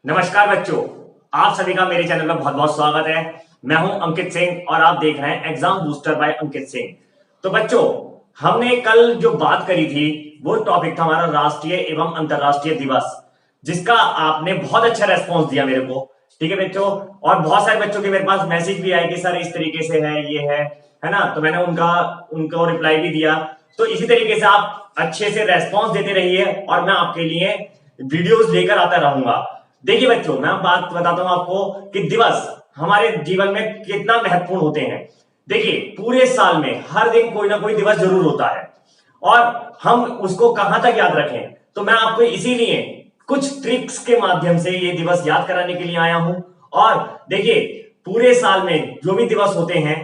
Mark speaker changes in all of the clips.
Speaker 1: नमस्कार बच्चों, आप सभी का मेरे चैनल में बहुत बहुत स्वागत है। मैं हूं अंकित सिंह और आप देख रहे हैं exam booster bye Ankit Singh. तो बच्चों, हमने कल जो बात करी थी वो टॉपिक था हमारा राष्ट्रीय एवं अंतरराष्ट्रीय दिवस, जिसका आपने बहुत अच्छा रेस्पॉन्स दिया मेरे को। ठीक है बच्चों, और बहुत सारे बच्चों के मेरे पास मैसेज भी आए कि सर इस तरीके से है, ये है ना। तो मैंने उनको रिप्लाई भी दिया। तो इसी तरीके से आप अच्छे से रेस्पॉन्स देते रहिए और मैं आपके लिए वीडियोस लेकर आता रहूंगा। देखिए बच्चों, मैं बात बताता हूं आपको कि दिवस हमारे जीवन में कितना महत्वपूर्ण होते हैं। देखिए, पूरे साल में हर दिन कोई ना कोई दिवस जरूर होता है और हम उसको कहां तक याद रखें, तो मैं आपको इसीलिए कुछ ट्रिक्स के माध्यम से ये दिवस याद कराने के लिए आया हूं। और देखिए, पूरे साल में जो भी दिवस होते हैं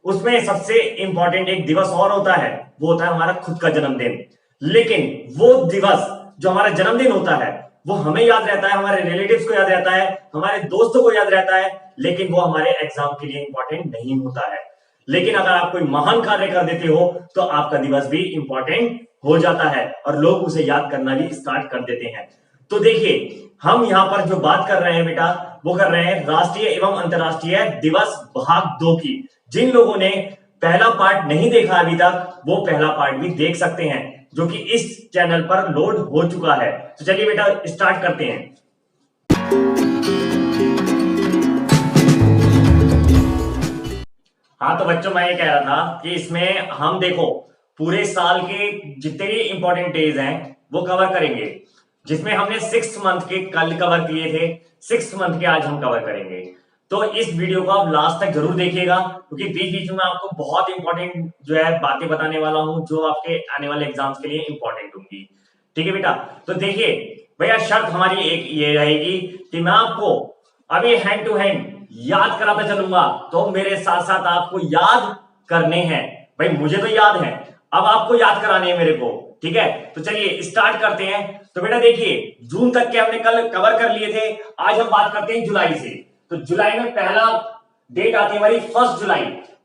Speaker 1: उसमें सबसे इंपॉर्टेंट एक दिवस और होता है, वो होता है हमारा खुद का जन्मदिन। लेकिन वो दिवस जो हमारा जन्मदिन होता है वो हमें याद रहता है, हमारे रिलेटिव्स को याद रहता है, हमारे दोस्तों को याद रहता है, लेकिन वो हमारे एग्जाम के लिए इंपॉर्टेंट नहीं होता है। लेकिन अगर आप कोई महान कार्य कर देते हो तो आपका दिवस भी इंपॉर्टेंट हो जाता है और लोग उसे याद करना भी स्टार्ट कर देते हैं। तो देखिए, हम यहां पर जो बात कर रहे हैं बेटा, वो कर रहे हैं राष्ट्रीय एवं अंतरराष्ट्रीय दिवस भाग 2 की। जिन लोगों ने पहला पार्ट नहीं देखा अभी तक, वो पहला पार्ट भी देख सकते हैं, जो कि इस चैनल पर लोड हो चुका है। तो चलिए बेटा, स्टार्ट करते हैं। हाँ तो बच्चों, मैं ये कह रहा था कि इसमें हम देखो पूरे साल के जितने भी इंपॉर्टेंट डेज हैं वो कवर करेंगे, जिसमें हमने 6 मंथ के कल कवर किए थे, 6 मंथ के आज हम कवर करेंगे। तो इस वीडियो को आप लास्ट तक जरूर देखिएगा, क्योंकि बीच बीच में आपको बहुत इंपॉर्टेंट जो है बातें बताने वाला हूं, जो आपके आने वाले एग्जाम्स के लिए इंपॉर्टेंट होंगी। ठीक है बेटा, तो देखिए भैया, शर्त हमारी एक ये रहेगी कि मैं आपको अभी हैंड टू हैंड याद कराता चलूंगा, तो मेरे साथ साथ आपको याद करने हैं। भाई मुझे तो याद है, अब आपको याद कराने हैं मेरे को। ठीक है, तो चलिए स्टार्ट करते हैं। तो बेटा देखिए, जून तक के हमने कल कवर कर लिए थे, आज हम बात करते हैं जुलाई से। तो जुलाई में पहला डेट आती है हमारी 1 जुलाई।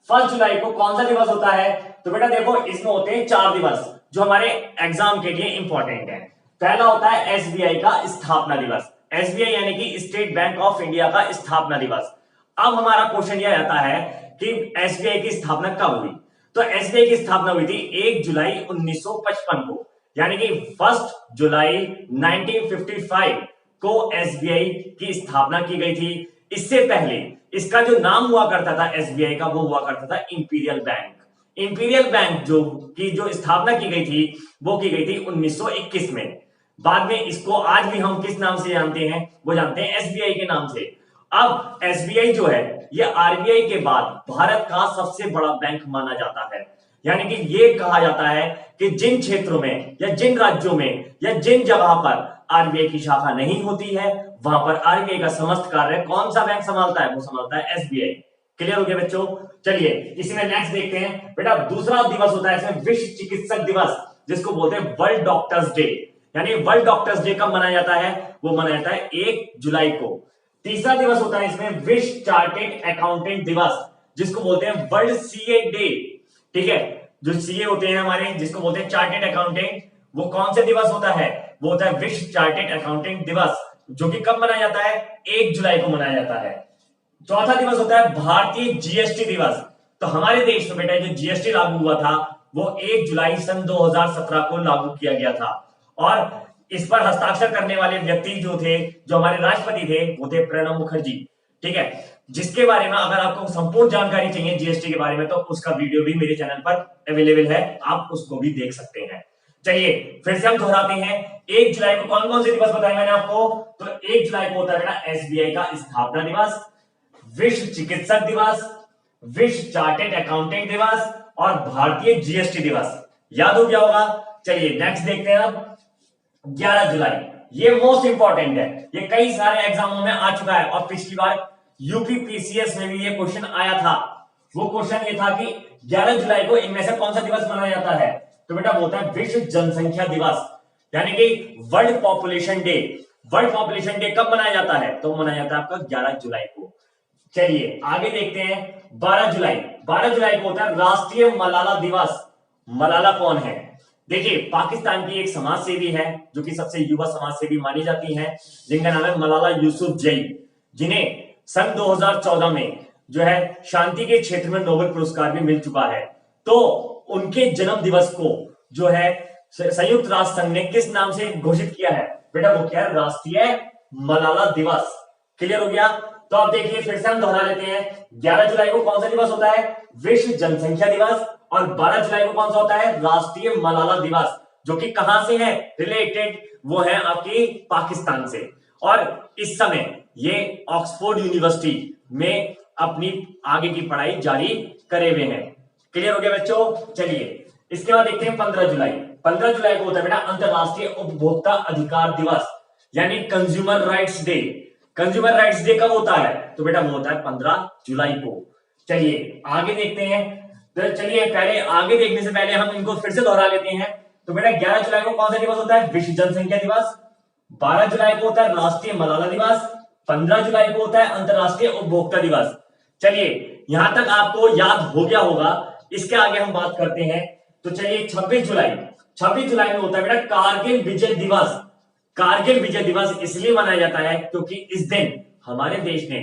Speaker 1: 1 जुलाई को कौन सा दिवस होता है? तो बेटा देखो, इसमें होते हैं 4 दिवस जो हमारे एग्जाम के लिए इंपॉर्टेंट है। पहला होता है एसबीआई का स्थापना दिवस, एसबीआई यानी कि स्टेट बैंक ऑफ इंडिया का स्थापना दिवस। अब हमारा क्वेश्चन यह आता है कि एसबीआई की स्थापना कब हुई? तो एसबीआई की स्थापना हुई थी 1 जुलाई 1955 को, यानी कि 1 जुलाई 1955 को एसबीआई की स्थापना की गई थी। इससे पहले इसका जो नाम हुआ करता था एसबीआई का, वो हुआ करता था इंपीरियल बैंक। इंपीरियल बैंक जो स्थापना की गई थी वो की गई थी 1921 में। बाद में इसको आज भी हम किस नाम से जानते हैं? वो जानते हैं एसबीआई के नाम से। अब एसबीआई जो है ये आरबीआई के बाद भारत का सबसे बड़ा बैंक माना जाता है। यानी कि ये कहा जाता है कि जिन क्षेत्रों में या जिन राज्यों में या जिन जगह पर आरबीआई की शाखा नहीं होती है, वहां पर आरबीआई का समस्त कार्य कौन सा बैंक संभालता है? वो संभालता है एसबीआई। क्लियर हो गया बच्चों? चलिए इसमें नेक्स्ट देखते हैं बेटा। दूसरा दिवस होता है इसमें विश्व चिकित्सक दिवस, जिसको बोलते हैं वर्ल्ड डॉक्टर्स डे। यानी वर्ल्ड डॉक्टर्स डे कब मनाया जाता है? वो मनाया जाता है 1 जुलाई को। तीसरा दिवस होता है इसमें विश्व चार्टेड अकाउंटेंट दिवस, जिसको बोलते हैं वर्ल्ड सीए डे। ठीक है, जो सीए होते हैं हमारे, जिसको बोलते हैं चार्टेड अकाउंटेंट, वो कौन से दिवस होता है? वो होता है विश्व चार्टेड अकाउंटेंट दिवस, जो कि कब मनाया जाता है? 1 जुलाई को मनाया जाता है। चौथा दिवस होता है भारतीय जीएसटी दिवस। तो हमारे देश में बेटा जो जीएसटी लागू हुआ था वो 1 जुलाई सन 2017 को लागू किया गया था, और इस पर हस्ताक्षर करने वाले व्यक्ति जो थे, जो हमारे राष्ट्रपति थे, वो थे प्रणब मुखर्जी। ठीक है, जिसके बारे में अगर आपको संपूर्ण जानकारी चाहिए जीएसटी के बारे में, तो उसका वीडियो भी मेरे चैनल पर अवेलेबल है, आप उसको भी देख सकते हैं। चलिए फिर से हम दोहराते हैं, 1 जुलाई को कौन कौन से दिवस बताए मैंने आपको? तो 1 जुलाई को होता है बेटा एसबीआई का स्थापना दिवस, विश्व चिकित्सक दिवस, विश्व चार्टेड अकाउंटेंट दिवस और भारतीय जीएसटी दिवस। याद हो गया होगा। चलिए नेक्स्ट देखते हैं अब 11 जुलाई। ये मोस्ट इंपॉर्टेंट है, ये कई सारे एग्जामों में आ चुका है और पिछली बार यूपीपीसीएस में भी ये क्वेश्चन आया था। वो क्वेश्चन ये था कि 11 जुलाई को इनमें से कौन सा दिवस मनाया जाता है? तो बेटा वो होता है विश्व जनसंख्या दिवस, यानी कि world population day. World population day कब मनाया जाता है? तो मनाया जाता है आपका 11 जुलाई को। चलिए आगे देखते हैं 12 जुलाई। 12 जुलाई को होता है राष्ट्रीय मलाला दिवस। मलाला कौन है? देखिए, पाकिस्तान की एक समाज सेवी है जो कि सबसे युवा समाज सेवी मानी जाती है, जिनका नाम है मलाला यूसुफजई, जिन्हें सन 2014 में जो है शांति के क्षेत्र में नोबेल पुरस्कार भी मिल चुका है। तो उनके जन्म दिवस को जो है संयुक्त राष्ट्र संघ ने किस नाम से घोषित किया है? बेटा वो क्या है? राष्ट्रीय मलाला दिवस। क्लियर हो गया? तो आप देखिए, फिर से हम दोहरा लेते हैं। 11 जुलाई को कौन सा दिवस होता है? विश्व जनसंख्या दिवस। और 12 जुलाई को कौन सा होता है? राष्ट्रीय मलाला दिवस, जो कि कहां से है रिलेटेड? वो है आपकी पाकिस्तान से। और इस समय ये ऑक्सफोर्ड यूनिवर्सिटी में अपनी आगे की पढ़ाई जारी करे हुए हैं। क्लियर हो गया बच्चों? चलिए इसके बाद देखते हैं 15 जुलाई। 15 जुलाई को होता है बेटा अंतरराष्ट्रीय उपभोक्ता अधिकार दिवस, यानी consumer rights day. Consumer rights day कब होता है? तो बेटा वो होता है 15 जुलाई को। चलिए आगे देखते हैं। तो चलिए पहले आगे देखने से पहले हम इनको फिर से दोहरा लेते हैं। तो बेटा 11 जुलाई को कौन सा दिवस होता है? विश्व जनसंख्या दिवस। 12 जुलाई को होता है राष्ट्रीय मलाला दिवस। 15 जुलाई को होता है अंतरराष्ट्रीय उपभोक्ता दिवस। चलिए यहां तक आपको याद हो गया होगा। इसके आगे हम बात करते हैं। तो चलिए 26 जुलाई। 26 जुलाई में होता है बेटा कारगिल विजय दिवस। कारगिल विजय दिवस इसलिए मनाया जाता है क्योंकि इस दिन हमारे देश ने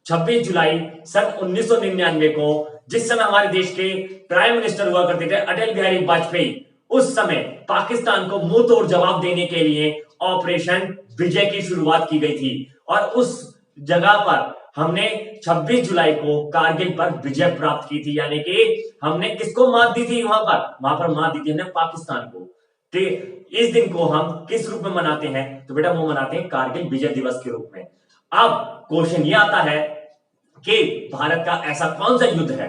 Speaker 1: 26 जुलाई सन 1999 को, जिस समय हमारे देश के प्राइम मिनिस्टर हुआ करते थे अटल बिहारी वाजपेयी, उस समय पाकिस्तान को मुंह तोड़ जवाब देने के लिए ऑपरेशन विजय की शुरुआत की गई थी। और उस जगह पर हमने 26 जुलाई को कारगिल पर विजय प्राप्त की थी, यानी कि हमने किसको मात दी थी? वहां पर मात दी थी हमने पाकिस्तान को। तो इस दिन को हम किस रूप में मनाते हैं? तो बेटा वो मनाते हैं कारगिल विजय दिवस के रूप में। अब क्वेश्चन ये आता है कि भारत का ऐसा कौन सा युद्ध है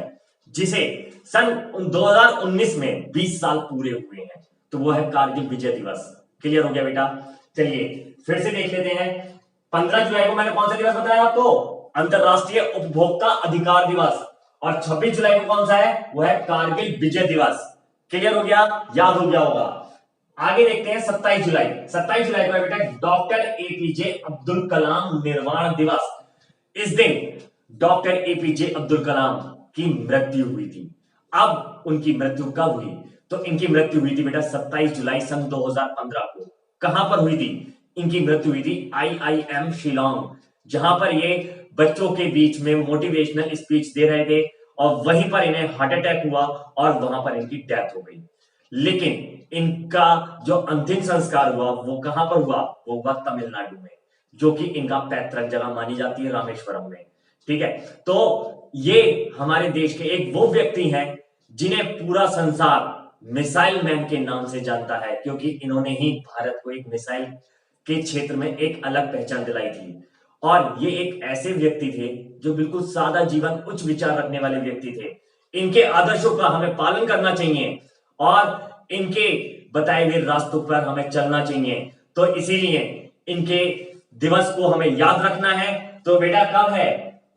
Speaker 1: जिसे सन 2019 में 20 साल पूरे हुए हैं? तो वो है कारगिल विजय दिवस। क्लियर हो गया बेटा? चलिए फिर से देख लेते हैं। 15 जुलाई को मैंने कौन सा दिवस बताया आपको? अंतरराष्ट्रीय उपभोक्ता अधिकार दिवस। और 26 जुलाई को कौन सा है? वो है कारगिल विजय दिवस। क्लियर हो गया? याद हो गया होगा। आगे देखते हैं 27 जुलाई। 27 जुलाई को है बेटा डॉक्टर एपीजे अब्दुल कलाम निर्वाण दिवस। इस दिन डॉक्टर एपीजे अब्दुल कलाम की मृत्यु हुई थी। अब उनकी मृत्यु कब हुई? तो इनकी मृत्यु हुई थी बेटा 27 जुलाई सन 2015 को। कहां पर हुई थी? इनकी मृत्यु हुई थी IIM शिलोंग, जहां पर ये बच्चों के बीच में मोटिवेशनल स्पीच दे रहे थे और वहीं पर इन्हें हार्ट अटैक हुआ और वहां पर इनकी डेथ हो गई। लेकिन इनका जो अंतिम संस्कार हुआ वो कहां पर हुआ? वो हुआ तमिलनाडु में, जो कि इनका पैतृक जगह मानी जाती है रामेश्वरम में। ठीक है, तो ये हमारे देश के एक वो व्यक्ति हैं जिन्हें पूरा संसार मिसाइल मैन के नाम से जानता है, क्योंकि इन्होंने ही भारत को एक मिसाइल के क्षेत्र में एक अलग पहचान दिलाई थी। और ये एक ऐसे व्यक्ति थे जो बिल्कुल सादा जीवन, उच्च विचार रखने वाले व्यक्ति थे। इनके आदर्शों का हमें पालन करना चाहिए और इनके बताए हुए रास्तों पर हमें चलना चाहिए। तो इसीलिए इनके दिवस को हमें याद रखना है। तो बेटा कब है?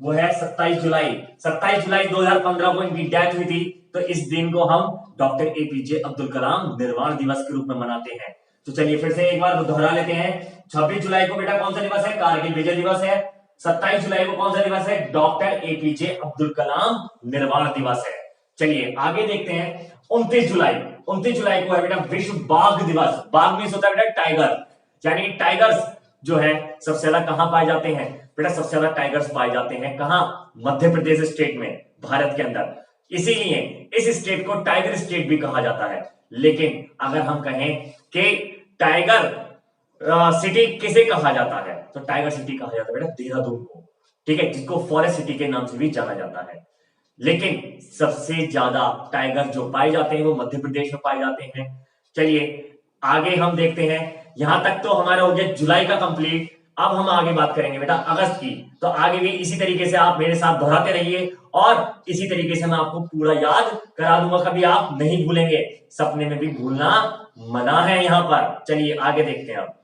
Speaker 1: वो है 27 जुलाई। 27 जुलाई 2015 को इनकी डेथ हुई थी। तो इस दिन को हम डॉक्टर एपीजे अब्दुल कलाम निर्वाण दिवस के रूप में मनाते हैं। तो चलिए फिर से एक बार दोहरा लेते हैं। 26 जुलाई को बेटा कौन सा दिवस है? कारगिल विजय दिवस है। 27 जुलाई को कौन सा दिवस है? डॉक्टर एपीजे अब्दुल कलाम निर्वाण दिवस है। चलिए आगे देखते हैं। 29 जुलाई। 29 जुलाई को है बेटा विश्व बाघ दिवस। बाघ मीन्स होता है बेटा टाइगर, यानी टाइगर्स जो है सबसे ज्यादा कहां पाए जाते हैं? बेटा सबसे ज्यादा टाइगर्स पाए जाते हैं कहां? मध्य प्रदेश स्टेट में, भारत के अंदर। इसीलिए इस स्टेट को टाइगर स्टेट भी कहा जाता है। लेकिन अगर हम कहें कि टाइगर सिटी किसे कहा जाता है, तो टाइगर सिटी कहा जाता है बेटा देहरादून को। ठीक है, जिसको फॉरेस्ट सिटी के नाम से भी जाना जाता है। लेकिन सबसे ज्यादा टाइगर जो पाए जाते हैं वो मध्य प्रदेश में पाए जाते हैं। चलिए आगे हम देखते हैं। यहां तक तो हमारा हो गया जुलाई का कंप्लीट। अब हम आगे बात करेंगे बेटा अगस्त की। तो आगे भी इसी तरीके से आप मेरे साथ दोहराते रहिए और इसी तरीके से मैं आपको पूरा याद करा दूंगा, कभी आप नहीं भूलेंगे। सपने में भी भूलना मना है यहां पर। चलिए आगे देखते हैं। अब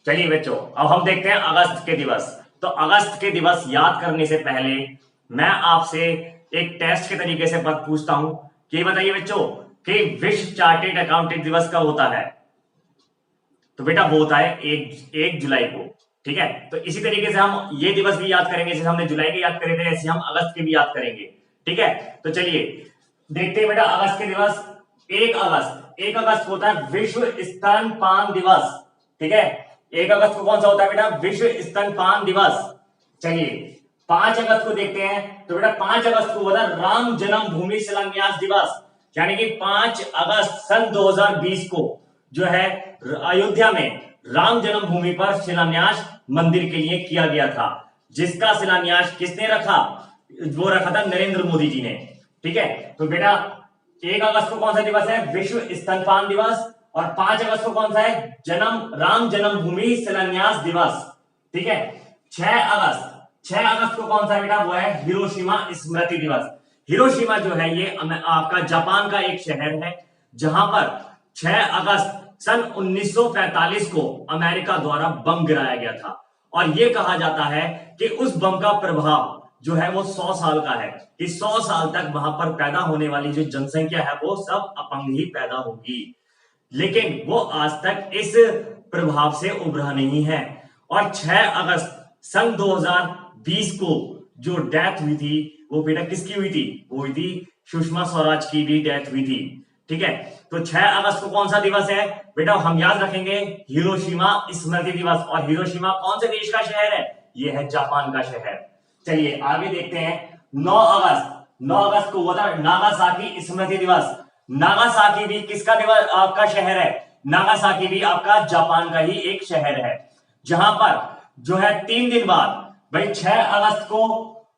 Speaker 1: चलिए बच्चों, अब हम देखते हैं अगस्त के दिवस। तो अगस्त के दिवस याद करने से पहले मैं आपसे एक टेस्ट के तरीके से बात पूछता हूं कि बताइए बच्चों कि विश्व चार्टेड अकाउंटेंट दिवस कब होता है? तो बेटा वो होता है 1 जुलाई को। ठीक है, तो इसी तरीके से हम ये दिवस भी याद करेंगे, जैसे हमने जुलाई के याद करे थे ऐसे हम अगस्त के भी याद करेंगे। ठीक है, तो चलिए देखते हैं बेटा अगस्त के दिवस। 1 अगस्त होता है विश्व स्तनपान दिवस। ठीक है, 1 अगस्त को कौन सा होता है बेटा? विश्व स्तनपान दिवस। चलिए 5 अगस्त को देखते हैं, तो बेटा 5 अगस्त को होता है राम जन्मभूमि शिलान्यास दिवस। यानी कि 5 अगस्त सन 2020 को जो है अयोध्या में राम जन्मभूमि पर शिलान्यास मंदिर के लिए किया गया था, जिसका शिलान्यास किसने रखा? वो रखा था नरेंद्र मोदी जी ने। ठीक है, तो बेटा 1 अगस्त को कौन सा दिवस है? विश्व स्तनपान दिवस। और 5 अगस्त को कौन सा है? राम जन्मभूमि शिलान्यास दिवस। ठीक है, 6 अगस्त को कौन सा बेटा? वो है हिरोशिमा स्मृति दिवस। हिरोशिमा जो है ये आपका जापान का एक शहर है, जहां पर 6 अगस्त सन 1945 को अमेरिका द्वारा बम गिराया गया था। और यह कहा जाता है कि उस बम का प्रभाव जो है वो 100 साल का है, कि 100 साल तक वहां पर पैदा होने वाली जो जनसंख्या है वो सब अपंग ही पैदा होगी। लेकिन वो आज तक इस प्रभाव से उभरा नहीं है। और 6 अगस्त सन 2020 को जो डेथ हुई थी वो बेटा किसकी हुई थी? वो हुई थी सुषमा स्वराज की भी डेथ हुई थी। ठीक है, तो 6 अगस्त को कौन सा दिवस है बेटा? हम याद रखेंगे हिरोशिमा स्मृति दिवस। और हिरोशिमा कौन से देश का शहर है? ये है जापान का शहर। चलिए आगे देखते हैं। 9 अगस्त को होता है नागासाकी स्मृति दिवस। नागासाकी भी किसका दिवस? आपका शहर है। नागासाकी भी आपका जापान का ही एक शहर है, जहां पर जो है 3 दिन बाद भाई 6 अगस्त को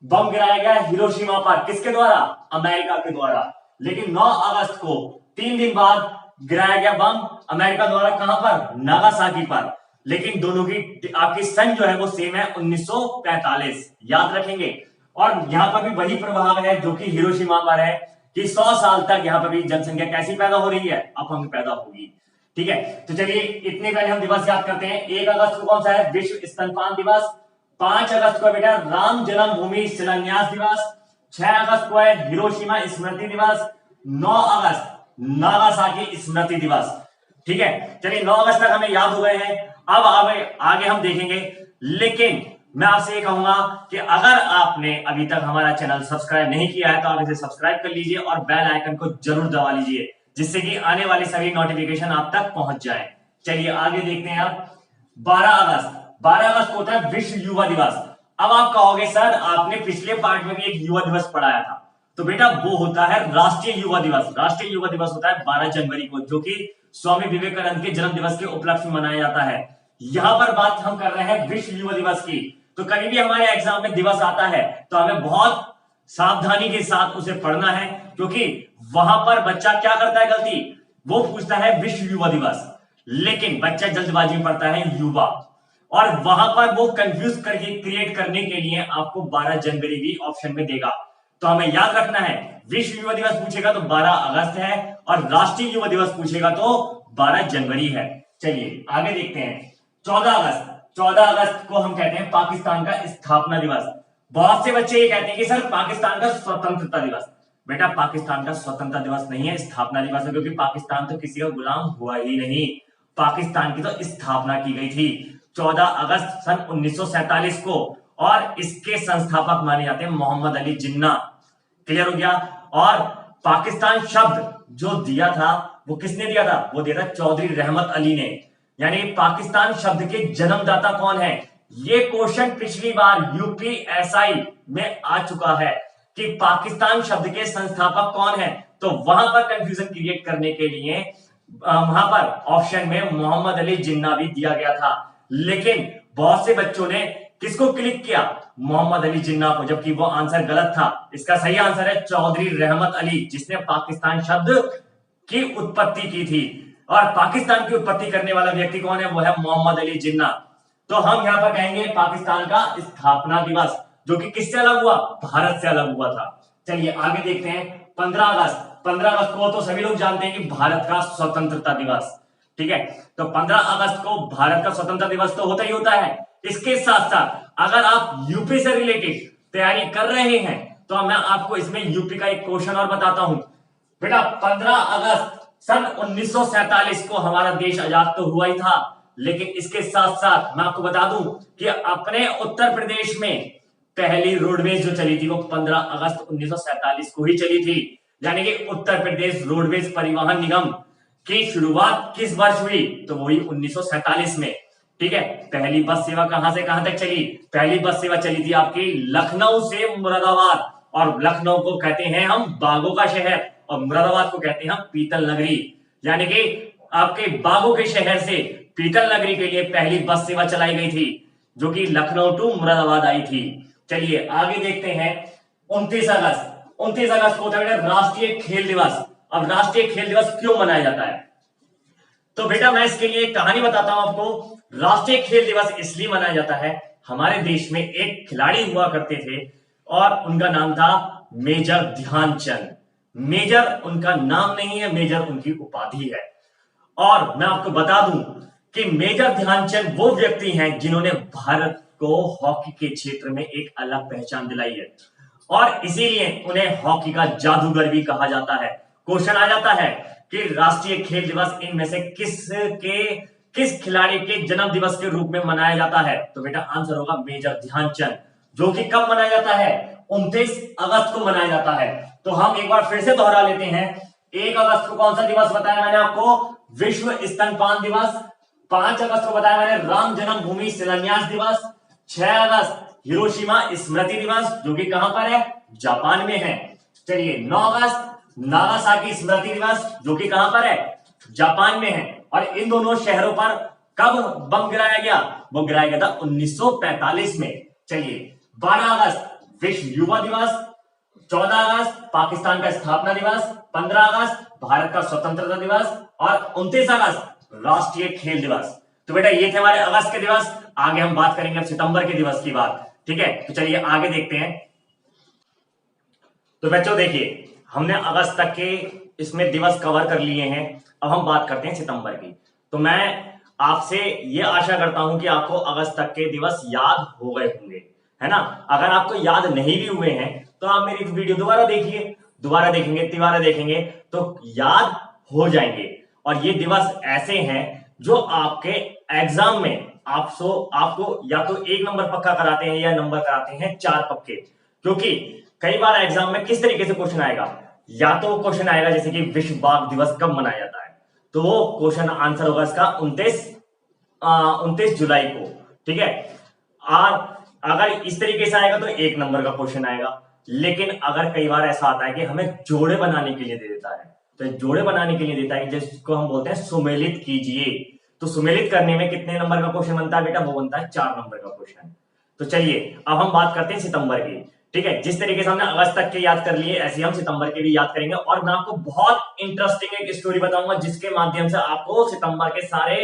Speaker 1: बम गिराया गया हिरोशिमा पर, किसके द्वारा? अमेरिका के द्वारा। लेकिन 9 अगस्त को 3 दिन बाद गिराया गया बम अमेरिका द्वारा, कहां पर? नागासाकी पर। लेकिन दोनों की आपकी सन जो है वो सेम है 1945, याद रखेंगे। और यहां पर भी वही प्रभाव है जो कि हिरोशिमा पर है, कि 100 साल तक यहां पर भी जनसंख्या कैसी पैदा हो रही है? अपंग पैदा होगी। ठीक है, तो चलिए इतने पहले हम दिवस याद करते हैं। 1 अगस्त को कौन सा है? विश्व स्तनपान दिवस। 5 अगस्त को बेटा राम जन्मभूमि शिलान्यास दिवस। 6 अगस्त को है हिरोशिमा स्मृति दिवस। 9 अगस्त नागासाकी स्मृति दिवस। ठीक है, चलिए 9 अगस्त तक हमें याद हो गए हैं। अब आगे हम देखेंगे। लेकिन मैं आपसे ये कहूंगा कि अगर आपने अभी तक हमारा चैनल सब्सक्राइब नहीं किया है तो आप इसे सब्सक्राइब कर लीजिए और बेल आइकन को जरूर दबा लीजिए, जिससे कि आने वाली सभी नोटिफिकेशन आप तक पहुंच जाए। चलिए आगे देखते हैं। आप 12 अगस्त को होता है विश्व युवा दिवस। अब आप कहोगे सर आपने पिछले पार्ट में भी एक युवा दिवस पढ़ाया था, तो बेटा वो होता है राष्ट्रीय युवा दिवस। राष्ट्रीय युवा दिवस होता है 12 जनवरी को, जो कि स्वामी विवेकानंद के जन्म दिवस के उपलक्ष्य में मनाया जाता है। यहां पर बात हम कर रहे हैं विश्व युवा दिवस की। तो कभी भी हमारे एग्जाम में दिवस आता है तो हमें बहुत सावधानी के साथ उसे पढ़ना है, क्योंकि वहां पर बच्चा क्या करता है गलती? वो पूछता है विश्व युवा दिवस, लेकिन बच्चा जल्दबाजी में पढ़ता है युवा, और वहां पर वो कंफ्यूज करके क्रिएट करने के लिए आपको 12 जनवरी भी ऑप्शन में देगा। तो हमें याद रखना है, विश्व युवा दिवस पूछेगा तो 12 अगस्त है, और राष्ट्रीय युवा दिवस पूछेगा तो 12 जनवरी है। चलिए आगे देखते हैं। 14 अगस्त को हम कहते हैं पाकिस्तान का स्थापना दिवस। बहुत से बच्चे ये कहते हैं कि सर पाकिस्तान का स्वतंत्रता दिवस। बेटा पाकिस्तान का स्वतंत्रता दिवस नहीं है, स्थापना दिवस है, क्योंकि पाकिस्तान तो किसी का गुलाम हुआ ही नहीं। पाकिस्तान की तो स्थापना की गई थी 14 अगस्त सन 1947 को, और इसके संस्थापक माने जाते हैं मोहम्मद अली जिन्ना। क्लियर हो गया? और पाकिस्तान शब्द जो दिया था वो किसने दिया था? वो दिया था चौधरी रहमत अली ने। यानी पाकिस्तान शब्द के जन्मदाता कौन है? ये क्वेश्चन पिछली बार यूपीएसआई में आ चुका है कि पाकिस्तान शब्द के संस्थापक कौन है। तो वहां पर कंफ्यूजन क्रिएट करने के लिए वहां पर ऑप्शन में मोहम्मद अली जिन्ना भी दिया गया था, लेकिन बहुत से बच्चों ने किसको क्लिक किया? मोहम्मद अली जिन्ना को, जबकि वो आंसर गलत था। इसका सही आंसर है चौधरी रहमत अली, जिसने पाकिस्तान शब्द की उत्पत्ति की थी। और पाकिस्तान की उत्पत्ति करने वाला व्यक्ति कौन है? वो है मोहम्मद अली जिन्ना। तो हम यहां पर कहेंगे पाकिस्तान का स्थापना दिवस, जो कि किससे अलग हुआ? भारत से अलग हुआ था। चलिए आगे देखते हैं। 15 अगस्त को तो सभी लोग जानते हैं कि भारत का स्वतंत्रता दिवस। ठीक है, तो 15 अगस्त को भारत का स्वतंत्रता दिवस तो होता ही होता है। इसके साथ साथ अगर आप यूपी से रिलेटेड तैयारी कर रहे हैं तो मैं आपको इसमें यूपी का एक क्वेश्चन और बताता हूं। बेटा 15 अगस्त सन 1947 को हमारा देश आजाद तो हुआ ही था, लेकिन इसके साथ साथ मैं आपको बता दूं कि अपने उत्तर प्रदेश में पहली रोडवेज जो चली थी वो 15 अगस्त 1947 को ही चली थी। यानी कि उत्तर प्रदेश रोडवेज परिवहन निगम की शुरुआत किस वर्ष हुई? तो वही 1947 में। ठीक है, पहली बस सेवा कहां से कहां तक चली? पहली बस सेवा चली थी आपकी लखनऊ से मुरादाबाद, और लखनऊ को कहते हैं हम बागों का शहर, और मुरादाबाद को कहते हैं हम पीतल नगरी। यानी कि आपके बागों के शहर से पीतल नगरी के लिए पहली बस सेवा चलाई गई थी, जो कि लखनऊ टू मुरादाबाद आई थी। चलिए आगे देखते हैं। 29 अगस्त को होता है राष्ट्रीय खेल दिवस। अब राष्ट्रीय खेल दिवस क्यों मनाया जाता है? तो बेटा मैं इसके लिए एक कहानी बताता हूं आपको। राष्ट्रीय खेल दिवस इसलिए मनाया जाता है, हमारे देश में एक खिलाड़ी हुआ करते थे और उनका नाम था मेजर ध्यानचंद। मेजर उनका नाम नहीं है, मेजर उनकी उपाधि है। और मैं आपको बता दूं कि मेजर ध्यानचंद वो व्यक्ति हैं जिन्होंने भारत को हॉकी के क्षेत्र में एक अलग पहचान दिलाई है, और इसीलिए उन्हें हॉकी का जादूगर भी कहा जाता है। क्वेश्चन आ जाता है कि राष्ट्रीय खेल दिवस इनमें से किस खिलाड़ी के जन्म दिवस के रूप में मनाया जाता है? तो बेटा आंसर होगा मेजर ध्यानचंद, जो कि कब मनाया जाता है? 29 अगस्त को मनाया जाता है। तो हम एक बार फिर से दोहरा लेते हैं। 1 अगस्त को कौन सा दिवस बताया मैंने आपको? विश्व स्तनपान दिवस। 5 अगस्त को बताया मैंने राम जन्मभूमि शिलान्यास दिवस। 6 अगस्त हिरोशिमा स्मृति दिवस, जो कि कहां पर है? जापान में है। चलिए 9 अगस्त नागासाकी स्मृति दिवस, जो कि कहां पर है? जापान में है। और इन दोनों शहरों पर कब बम गिराया गया? वो गिराया गया था 1945 में। चलिए 12 अगस्त विश्व युवा दिवस। 14 अगस्त पाकिस्तान का स्थापना दिवस। 15 अगस्त भारत का स्वतंत्रता दिवस, और 29 अगस्त राष्ट्रीय खेल दिवस। तो बेटा ये थे हमारे अगस्त के दिवस। आगे हम बात करेंगे अब सितंबर के दिवस की बात। ठीक है, तो चलिए आगे देखते हैं। तो बच्चों देखिए, हमने अगस्त तक के इसमें दिवस कवर कर लिए हैं। अब हम बात करते हैं सितंबर की। तो मैं आपसे ये आशा करता हूं कि आपको अगस्त तक के दिवस याद हो गए होंगे, है ना? अगर आपको याद नहीं भी हुए हैं तो आप मेरी वीडियो दोबारा देखिए, दोबारा देखेंगे, तिबारा देखेंगे तो याद हो जाएंगे। और ये दिवस ऐसे हैं जो आपके एग्जाम में आपको या तो 1 नंबर पक्का कराते हैं या नंबर कराते हैं 4 पक्के। क्योंकि कई बार एग्जाम में किस तरीके से क्वेश्चन आएगा, या तो क्वेश्चन आएगा जैसे कि विश्व बाघ दिवस कब मनाया जाता है, तो वो क्वेश्चन आंसर होगा इसका 29 जुलाई को। ठीक है, और अगर इस तरीके से आएगा तो 1 नंबर का क्वेश्चन आएगा। लेकिन अगर कई बार ऐसा आता है कि हमें जोड़े बनाने के लिए दे देता है, तो जोड़े बनाने के लिए देता है जिसको हम बोलते हैं सुमेलित कीजिए। तो सुमेलित करने में कितने नंबर का क्वेश्चन बनता है बेटा? वो बनता है 4 नंबर का क्वेश्चन। तो चलिए अब हम बात करते हैं सितंबर की। ठीक है, जिस तरीके से हमने अगस्त तक के याद कर लिए, ऐसे हम सितंबर के भी याद करेंगे। और मैं आपको बहुत इंटरेस्टिंग एक स्टोरी बताऊंगा जिसके माध्यम से आपको सितंबर के सारे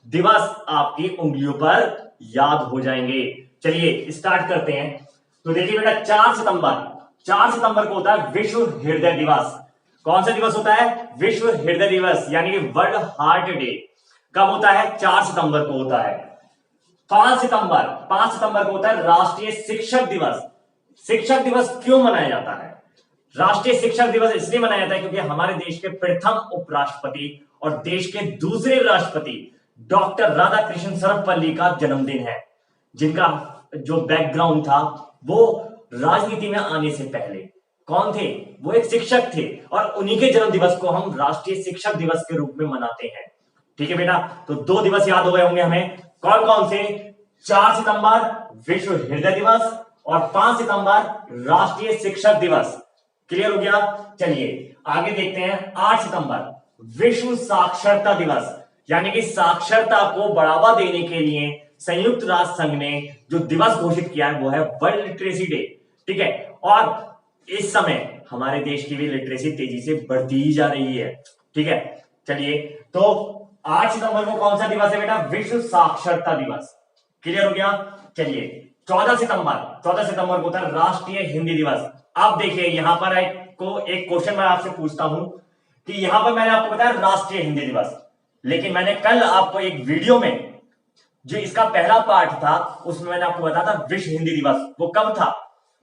Speaker 1: दिवस आपकी उंगलियों पर याद हो जाएंगे। चलिए स्टार्ट करते हैं। तो देखिए बेटा 4 सितंबर को होता है विश्व हृदय दिवस। कौन सा दिवस होता है? विश्व हृदय दिवस, यानी कि वर्ल्ड हार्ट डे। कब होता है? 4 सितंबर को होता है। 5 सितंबर को होता है राष्ट्रीय शिक्षक दिवस। शिक्षक दिवस क्यों मनाया जाता है? राष्ट्रीय शिक्षक दिवस इसलिए मनाया जाता है क्योंकि हमारे देश के प्रथम उपराष्ट्रपति और देश के दूसरे राष्ट्रपति डॉक्टर राधाकृष्ण सर्वपल्ली का जन्मदिन है, जिनका जो बैकग्राउंड था वो राजनीति में आने से पहले कौन थे? वो एक शिक्षक थे, और उन्हीं के जन्म दिवस को हम राष्ट्रीय शिक्षक दिवस के रूप में मनाते हैं। ठीक है बेटा, तो 2 दिवस याद हो गए होंगे हमें। कौन कौन से? 4 सितंबर विश्व हृदय दिवस और 5 सितंबर राष्ट्रीय शिक्षक दिवस। क्लियर हो गया? चलिए आगे देखते हैं। 8 सितंबर विश्व साक्षरता दिवस, यानी कि साक्षरता को बढ़ावा देने के लिए संयुक्त राष्ट्र संघ ने जो दिवस घोषित किया है वो है वर्ल्ड लिटरेसी डे। ठीक है, और इस समय हमारे देश की भी लिटरेसी तेजी से बढ़ती ही जा रही है। ठीक है, चलिए तो 8 सितंबर को कौन सा दिवस है बेटा? विश्व साक्षरता दिवस। क्लियर हो गया? चलिए 14 सितंबर को होता है राष्ट्रीय हिंदी दिवस। अब देखिए यहां पर एक क्वेश्चन मैं आपसे पूछता हूं कि यहां पर मैंने आपको बताया राष्ट्रीय हिंदी दिवस, लेकिन मैंने कल आपको एक वीडियो में जो इसका पहला पार्ट था उसमें मैंने आपको बताया था विश्व हिंदी दिवस। वो कब था?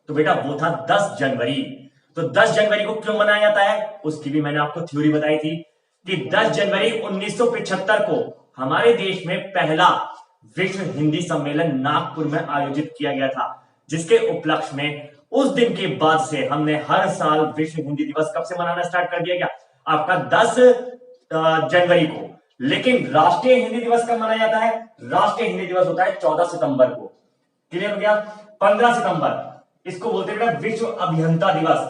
Speaker 1: तो बेटा वो था 10 जनवरी। तो 10 जनवरी को क्यों मनाया जाता है उसकी भी मैंने आपको थ्योरी बताई थी कि 10 जनवरी 1975 को हमारे देश में पहला विश्व हिंदी सम्मेलन नागपुर में आयोजित किया गया था, जिसके उपलक्ष्य में उस दिन के बाद से हमने हर साल विश्व हिंदी दिवस कब से मनाना स्टार्ट कर दिया? क्या आपका 10 जनवरी को। लेकिन राष्ट्रीय हिंदी दिवस कब मनाया जाता है? राष्ट्रीय हिंदी दिवस होता है 14 सितंबर को। क्लियर हो गया? 15 सितंबर इसको बोलते हैं बेटा विश्व अभियंता दिवस।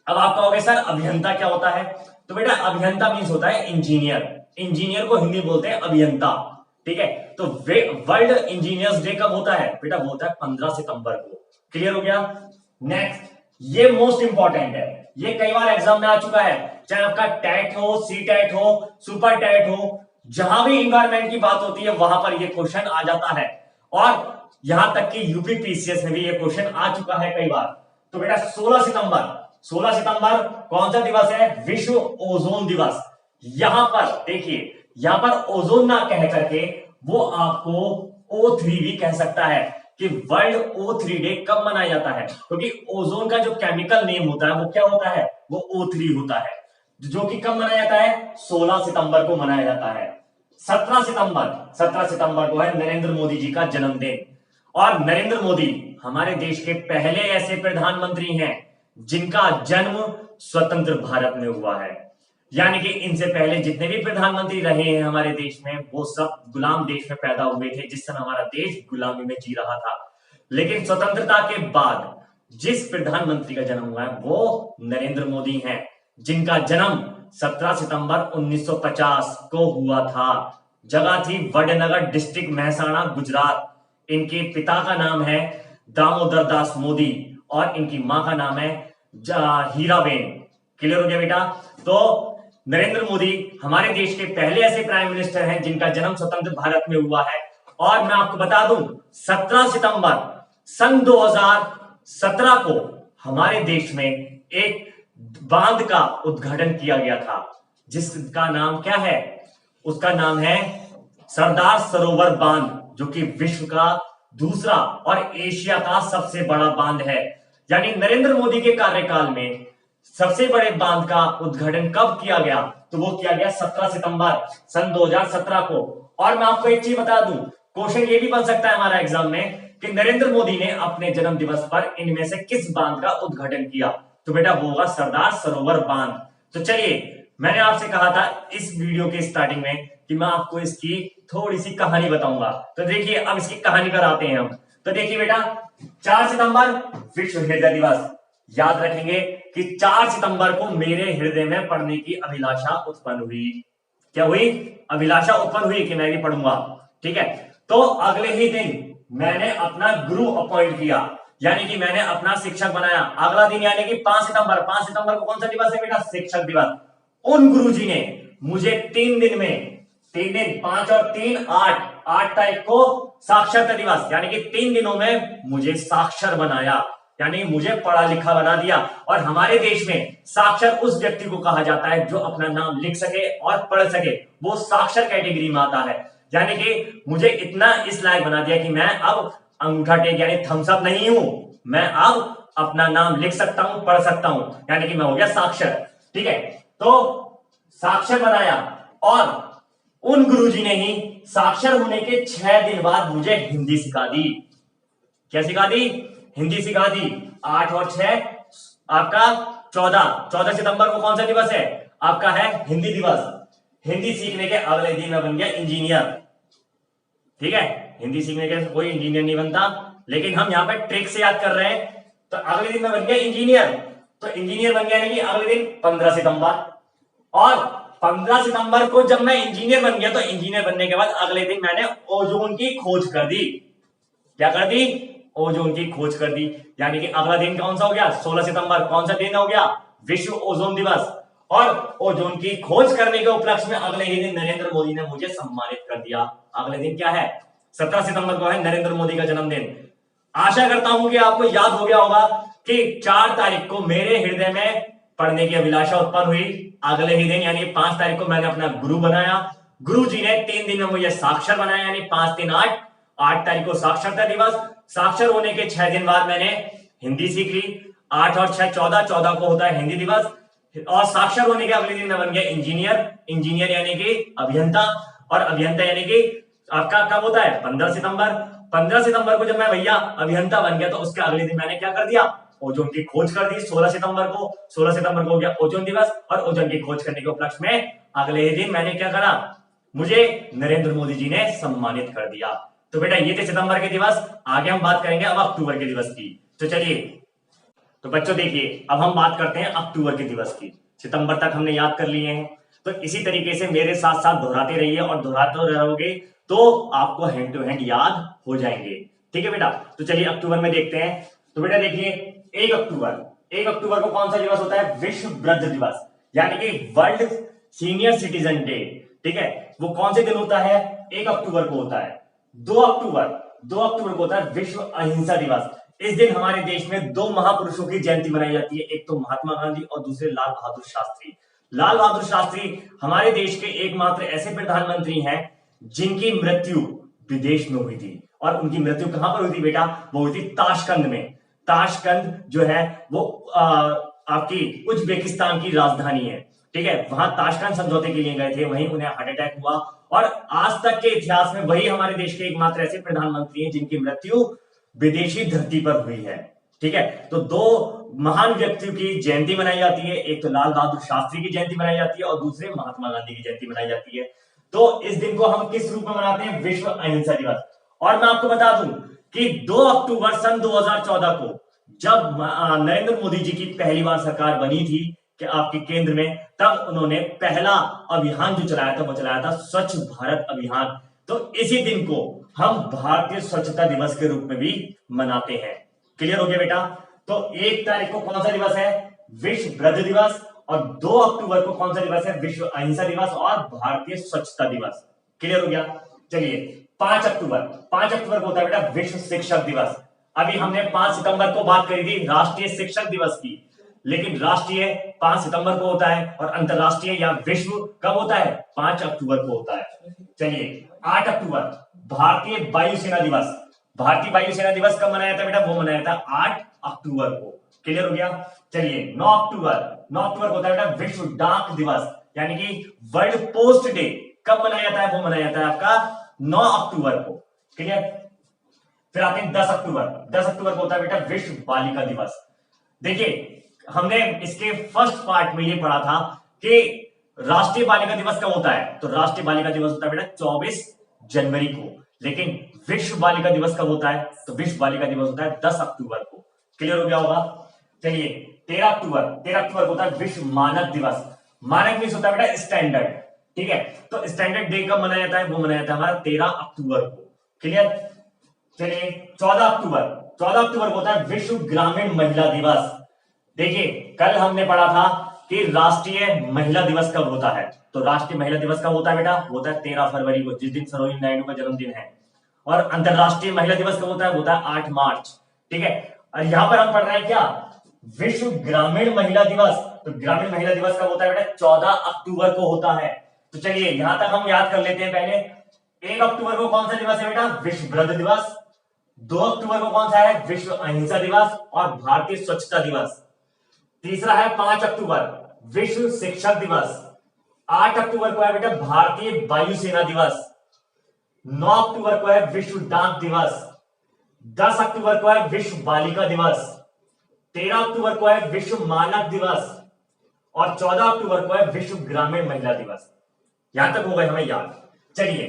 Speaker 1: अब आप कहोगे सर अभियंता क्या होता है? तो बेटा अभियंता मीन्स होता है इंजीनियर। इंजीनियर को हिंदी बोलते हैं अभियंता। ठीक है, तो वर्ल्ड इंजीनियर्स डे कब होता है? बेटा वो होता है 15 सितंबर को। क्लियर हो गया? नेक्स्ट, ये मोस्ट इंपॉर्टेंट है, ये कई बार एग्जाम में आ चुका है, चाहे आपका टैट हो, सी टैट हो, सुपर टैट हो, जहां भी इन्वायरमेंट की बात होती है वहां पर ये क्वेश्चन आ जाता है। और यहां तक कि यूपी पीसीएस में भी ये क्वेश्चन आ चुका है कई बार। तो बेटा 16 सितंबर कौन सा दिवस है? विश्व ओजोन दिवस। यहां पर देखिए, यहां पर ओजोन ना कह करके वो आपको O3 भी कह सकता है कि वर्ल्ड O3 डे कब मनाया जाता है, क्योंकि ओजोन का जो केमिकल नेम होता है वो क्या होता है? वो O3 होता है, जो कि कब मनाया जाता है? 16 सितंबर को मनाया जाता है। 17 सितंबर को है नरेंद्र मोदी जी का जन्मदिन। और नरेंद्र मोदी हमारे देश के पहले ऐसे प्रधानमंत्री हैं जिनका जन्म स्वतंत्र भारत में हुआ है। यानी कि इनसे पहले जितने भी प्रधानमंत्री रहे हैं हमारे देश में, वो सब गुलाम देश में पैदा हुए थे, जिस समय हमारा देश गुलामी में जी रहा था। लेकिन स्वतंत्रता के बाद जिस प्रधानमंत्री का जन्म हुआ है वो नरेंद्र मोदी हैं, जिनका जन्म 17 सितंबर 1950 को हुआ था। जगह थी वडनगर डिस्ट्रिक्ट, महसाणा, गुजरात। इनके पिता का नाम है दामोदर दास मोदी और इनकी मां का नाम है हीराबेन। क्लियर हो गया बेटा? तो नरेंद्र मोदी हमारे देश के पहले ऐसे प्राइम मिनिस्टर हैं जिनका जन्म स्वतंत्र भारत में हुआ है। और मैं आपको बता दूं 17 सितंबर सन 2017 को हमारे देश में एक बांध का उद्घाटन किया गया था, जिसका नाम क्या है? उसका नाम है सरदार सरोवर बांध, जो कि विश्व का दूसरा और एशिया का सबसे बड़ा बांध है। यानी नरेंद्र मोदी के कार्यकाल में सबसे बड़े बांध का उद्घाटन कब किया गया? तो वो किया गया 17 सितंबर सन 2017 को। और मैं आपको एक चीज बता दूं, क्वेश्चन ये भी बन सकता है हमारा एग्जाम में कि नरेंद्र मोदी ने अपने जन्म दिवस पर इनमें से किस बांध का उद्घाटन किया? तो बेटा वो होगा सरदार सरोवर बांध। तो चलिए, मैंने आपसे कहा था इस वीडियो के स्टार्टिंग में कि मैं आपको इसकी थोड़ी सी कहानी बताऊंगा। तो देखिए, अब इसकी कहानी पर आते हैं हम। तो देखिए बेटा, 4 सितंबर विश्व हृदय दिवस। याद रखेंगे कि 4 सितंबर को मेरे हृदय में पढ़ने की अभिलाषा उत्पन्न हुई। क्या हुई? अभिलाषा उत्पन्न हुई कि मैं भी पढ़ूंगा। ठीक है, तो अगले ही दिन मैंने अपना गुरु अपॉइंट किया, यानी कि मैंने अपना शिक्षक बनाया। अगला दिन यानी कि 5 सितंबर। 5 सितंबर को कौन सा दिवस है बेटा? शिक्षक दिवस। उन गुरुजी ने मुझे 3 दिन में, 3 दिन, 5 और 3 8 तारीख को साक्षरता दिवस, यानी कि 3 दिनों में मुझे साक्षर बनाया, यानी मुझे पढ़ा लिखा बना दिया। और हमारे देश में साक्षर उस व्यक्ति को कहा जाता है जो अपना नाम लिख सके और पढ़ सके, वो साक्षर कैटेगरी में आता है। यानी कि मुझे इतना इस लायक बना दिया कि मैं अब अंगूठा टेक यानी थम्स अप नहीं हूं, मैं अब अपना नाम लिख सकता हूं, पढ़ सकता हूं, यानी कि मैं हो गया साक्षर। ठीक है, तो साक्षर बनाया। और उन गुरुजी ने ही साक्षर होने के 6 दिन बाद मुझे हिंदी सिखा दी। क्या सिखा दी? हिंदी सिखा दी। 8 और 6 आपका 14 सितंबर को कौन सा दिवस है? आपका है हिंदी दिवस। हिंदी सीखने के अगले दिन मैं बन गया इंजीनियर। ठीक है, हिंदी सीखने के कोई इंजीनियर नहीं बनता, लेकिन हम यहां पर ट्रिक से याद कर रहे हैं। तो अगले दिन मैं बन गया इंजीनियर। तो इंजीनियर बन गया यानी कि अगले दिन 15 सितंबर। और 15 सितंबर को जब मैं इंजीनियर बन गया, तो इंजीनियर बनने के बाद अगले दिन मैंने ओजोन की खोज कर दी। क्या कर दी? ओजोन की खोज कर दी। यानी कि अगला दिन कौन सा हो गया? 16 सितंबर। कौन सा दिन हो गया? विश्व ओजोन दिवस। और ओजोन की खोज करने के उपलक्ष्य में अगले ही दिन नरेंद्र मोदी ने मुझे सम्मानित कर दिया। अगले दिन क्या है? 17 सितंबर को है नरेंद्र मोदी का जन्मदिन। आशा करता हूं कि आपको याद हो गया होगा कि 4 तारीख को मेरे हृदय में पढ़ने की अभिलाषा उत्पन्न हुई। अगले ही दिन यानी 5 तारीख को मैंने अपना गुरु बनाया। गुरु जी ने 3 दिन में मुझे साक्षर बनाया, यानी 5 3 8 तारीख को साक्षरता दिवस। साक्षर होने के 6 दिन बाद मैंने हिंदी सीख ली। 8 और 6 14 को होता है हिंदी दिवस। और साक्षर होने के अगले दिन मैं बन गया इंजीनियर यानी कि अभियंता। और अभियंता यानी कि आपका कब होता है? 15 सितंबर। 15 सितंबर को जब मैं भैया अभियंता बन गया, तो उसके अगले दिन मैंने क्या कर दिया? ओजोन की खोज कर दी 16 सितंबर को। 16 सितंबर को हो गया ओजोन दिवस, और ओजोन की खोज करने के उपलक्ष्य में अगले ही दिन मैंने क्या करा, मुझे नरेंद्र मोदी जी ने सम्मानित कर दिया। तो बेटा ये थे सितंबर के दिवस। आगे हम बात करेंगे अब अक्टूबर के दिवस की। तो चलिए, तो बच्चों देखिए, अब हम बात करते हैं अक्टूबर के दिवस की। सितंबर तक हमने याद कर लिए हैं, तो इसी तरीके से मेरे साथ साथ दोहराते रहिए, और दोहराते रहोगे तो आपको हैंड टू हैंड याद हो जाएंगे। ठीक है बेटा, तो चलिए अक्टूबर में देखते हैं। तो बेटा देखिए, 1 अक्टूबर को कौन सा दिवस होता है? विश्व वृद्ध दिवस, यानी कि वर्ल्ड सीनियर सिटीजन डे। ठीक है, वो कौन से दिन होता है? 1 अक्टूबर को होता है। 2 अक्टूबर को होता है विश्व अहिंसा दिवस। इस दिन हमारे देश में 2 महापुरुषों की जयंती मनाई जाती है, एक तो महात्मा गांधी और दूसरे लाल बहादुर शास्त्री। लाल बहादुर शास्त्री हमारे देश के एकमात्र ऐसे प्रधानमंत्री हैं जिनकी मृत्यु विदेश में हुई थी। और उनकी मृत्यु कहां पर हुई थी बेटा? वो हुई थी ताशकंद में। ताशकंद जो है वो आपकी उज्बेकिस्तान की राजधानी है। ठीक है, वहां ताशकंद समझौते के लिए गए थे, वहीं उन्हें हार्ट अटैक हुआ। और आज तक के इतिहास में वही हमारे देश के एकमात्र ऐसे प्रधानमंत्री हैं जिनकी मृत्यु विदेशी धरती पर हुई है। ठीक है, तो 2 महान व्यक्तियों की जयंती मनाई जाती है, एक तो लाल बहादुर शास्त्री की जयंती मनाई जाती है और दूसरे महात्मा गांधी की जयंती मनाई जाती है। तो इस दिन को हम किस रूप में मनाते हैं? विश्व अहिंसा दिवस। और मैं आपको बता दूं कि 2 अक्टूबर सन 2014 को जब नरेंद्र मोदी जी की पहली बार सरकार बनी थी कि आपके केंद्र में, तब उन्होंने पहला अभियान जो चलाया था वो चलाया था स्वच्छ भारत अभियान। तो इसी दिन को हम भारतीय स्वच्छता दिवस के रूप में भी मनाते हैं। क्लियर हो गया बेटा? तो 1 तारीख को कौन सा दिवस है? विश्व वृद्ध दिवस। और 2 अक्टूबर को कौन सा दिवस है? विश्व अहिंसा दिवस और भारतीय स्वच्छता दिवस। क्लियर हो गया? चलिए, 5 अक्टूबर को होता है बेटा विश्व शिक्षक दिवस। अभी हमने 5 सितंबर को बात करी थी राष्ट्रीय शिक्षक दिवस की, लेकिन राष्ट्रीय 5 सितंबर को होता है और अंतरराष्ट्रीय या विश्व कब होता है? 5 अक्टूबर को होता है। चलिए, 8 अक्टूबर भारतीय वायुसेना दिवस। भारतीय वायुसेना दिवस कब मनाया था बेटा? वो मनाया था 8 अक्टूबर को। क्लियर हो गया? चलिए, 9 अक्टूबर को होता है बेटा विश्व डाक दिवस, यानी कि वर्ल्ड पोस्ट डे। कब मनाया जाता है? वो मनाया जाता है आपका 9 अक्टूबर को। क्लियर? फिर आते हैं 10 अक्टूबर। 10 अक्टूबर को होता है बेटा विश्व बालिका दिवस। देखिए, हमने इसके फर्स्ट पार्ट में ये पढ़ा था कि राष्ट्रीय बालिका दिवस कब होता है? तो राष्ट्रीय बालिका दिवस होता है बेटा 24 जनवरी को। लेकिन विश्व बालिका दिवस कब होता है? तो विश्व बालिका दिवस होता है 10 अक्टूबर को। क्लियर हो गया होगा? चलिए, 13 अक्टूबर को होता है विश्व मानक दिवस। मानक मीन्स होता है बेटा स्टैंडर्ड। ठीक है, तो स्टैंडर्ड डे कब मनाया जाता है? वो मनाया जाता है हमारा 13 अक्टूबर को। क्लियर? चलिए, 14 अक्टूबर को होता है विश्व ग्रामीण महिला दिवस। देखिए, कल हमने पढ़ा था कि राष्ट्रीय महिला दिवस कब होता है। तो राष्ट्रीय महिला दिवस कब होता है बेटा? होता है 13 फरवरी को, जिस दिन सरोजिनी नायडू का जन्मदिन है। और अंतरराष्ट्रीय महिला दिवस कब होता है? होता है 8 मार्च। ठीक है, और यहां पर हम पढ़ रहे हैं क्या? विश्व ग्रामीण महिला दिवस। तो ग्रामीण महिला दिवस कब होता है बेटा? 14 अक्टूबर को होता है। तो चलिए, यहां तक हम याद कर लेते हैं। पहले 1 अक्टूबर को कौन सा दिवस है बेटा? विश्व वृद्ध दिवस। 2 अक्टूबर को कौन सा है? विश्व अहिंसा दिवस और भारतीय स्वच्छता दिवस। तीसरा है 5 अक्टूबर विश्व शिक्षक दिवस। 8 अक्टूबर को है बेटा भारतीय वायुसेना दिवस। 9 अक्टूबर को है विश्व डाक दिवस। 10 अक्टूबर को है विश्व बालिका दिवस। 13 अक्टूबर को है विश्व मानक दिवस और 14 अक्टूबर को है विश्व ग्रामीण महिला दिवस। यहां तक हो गए हमें याद। चलिए,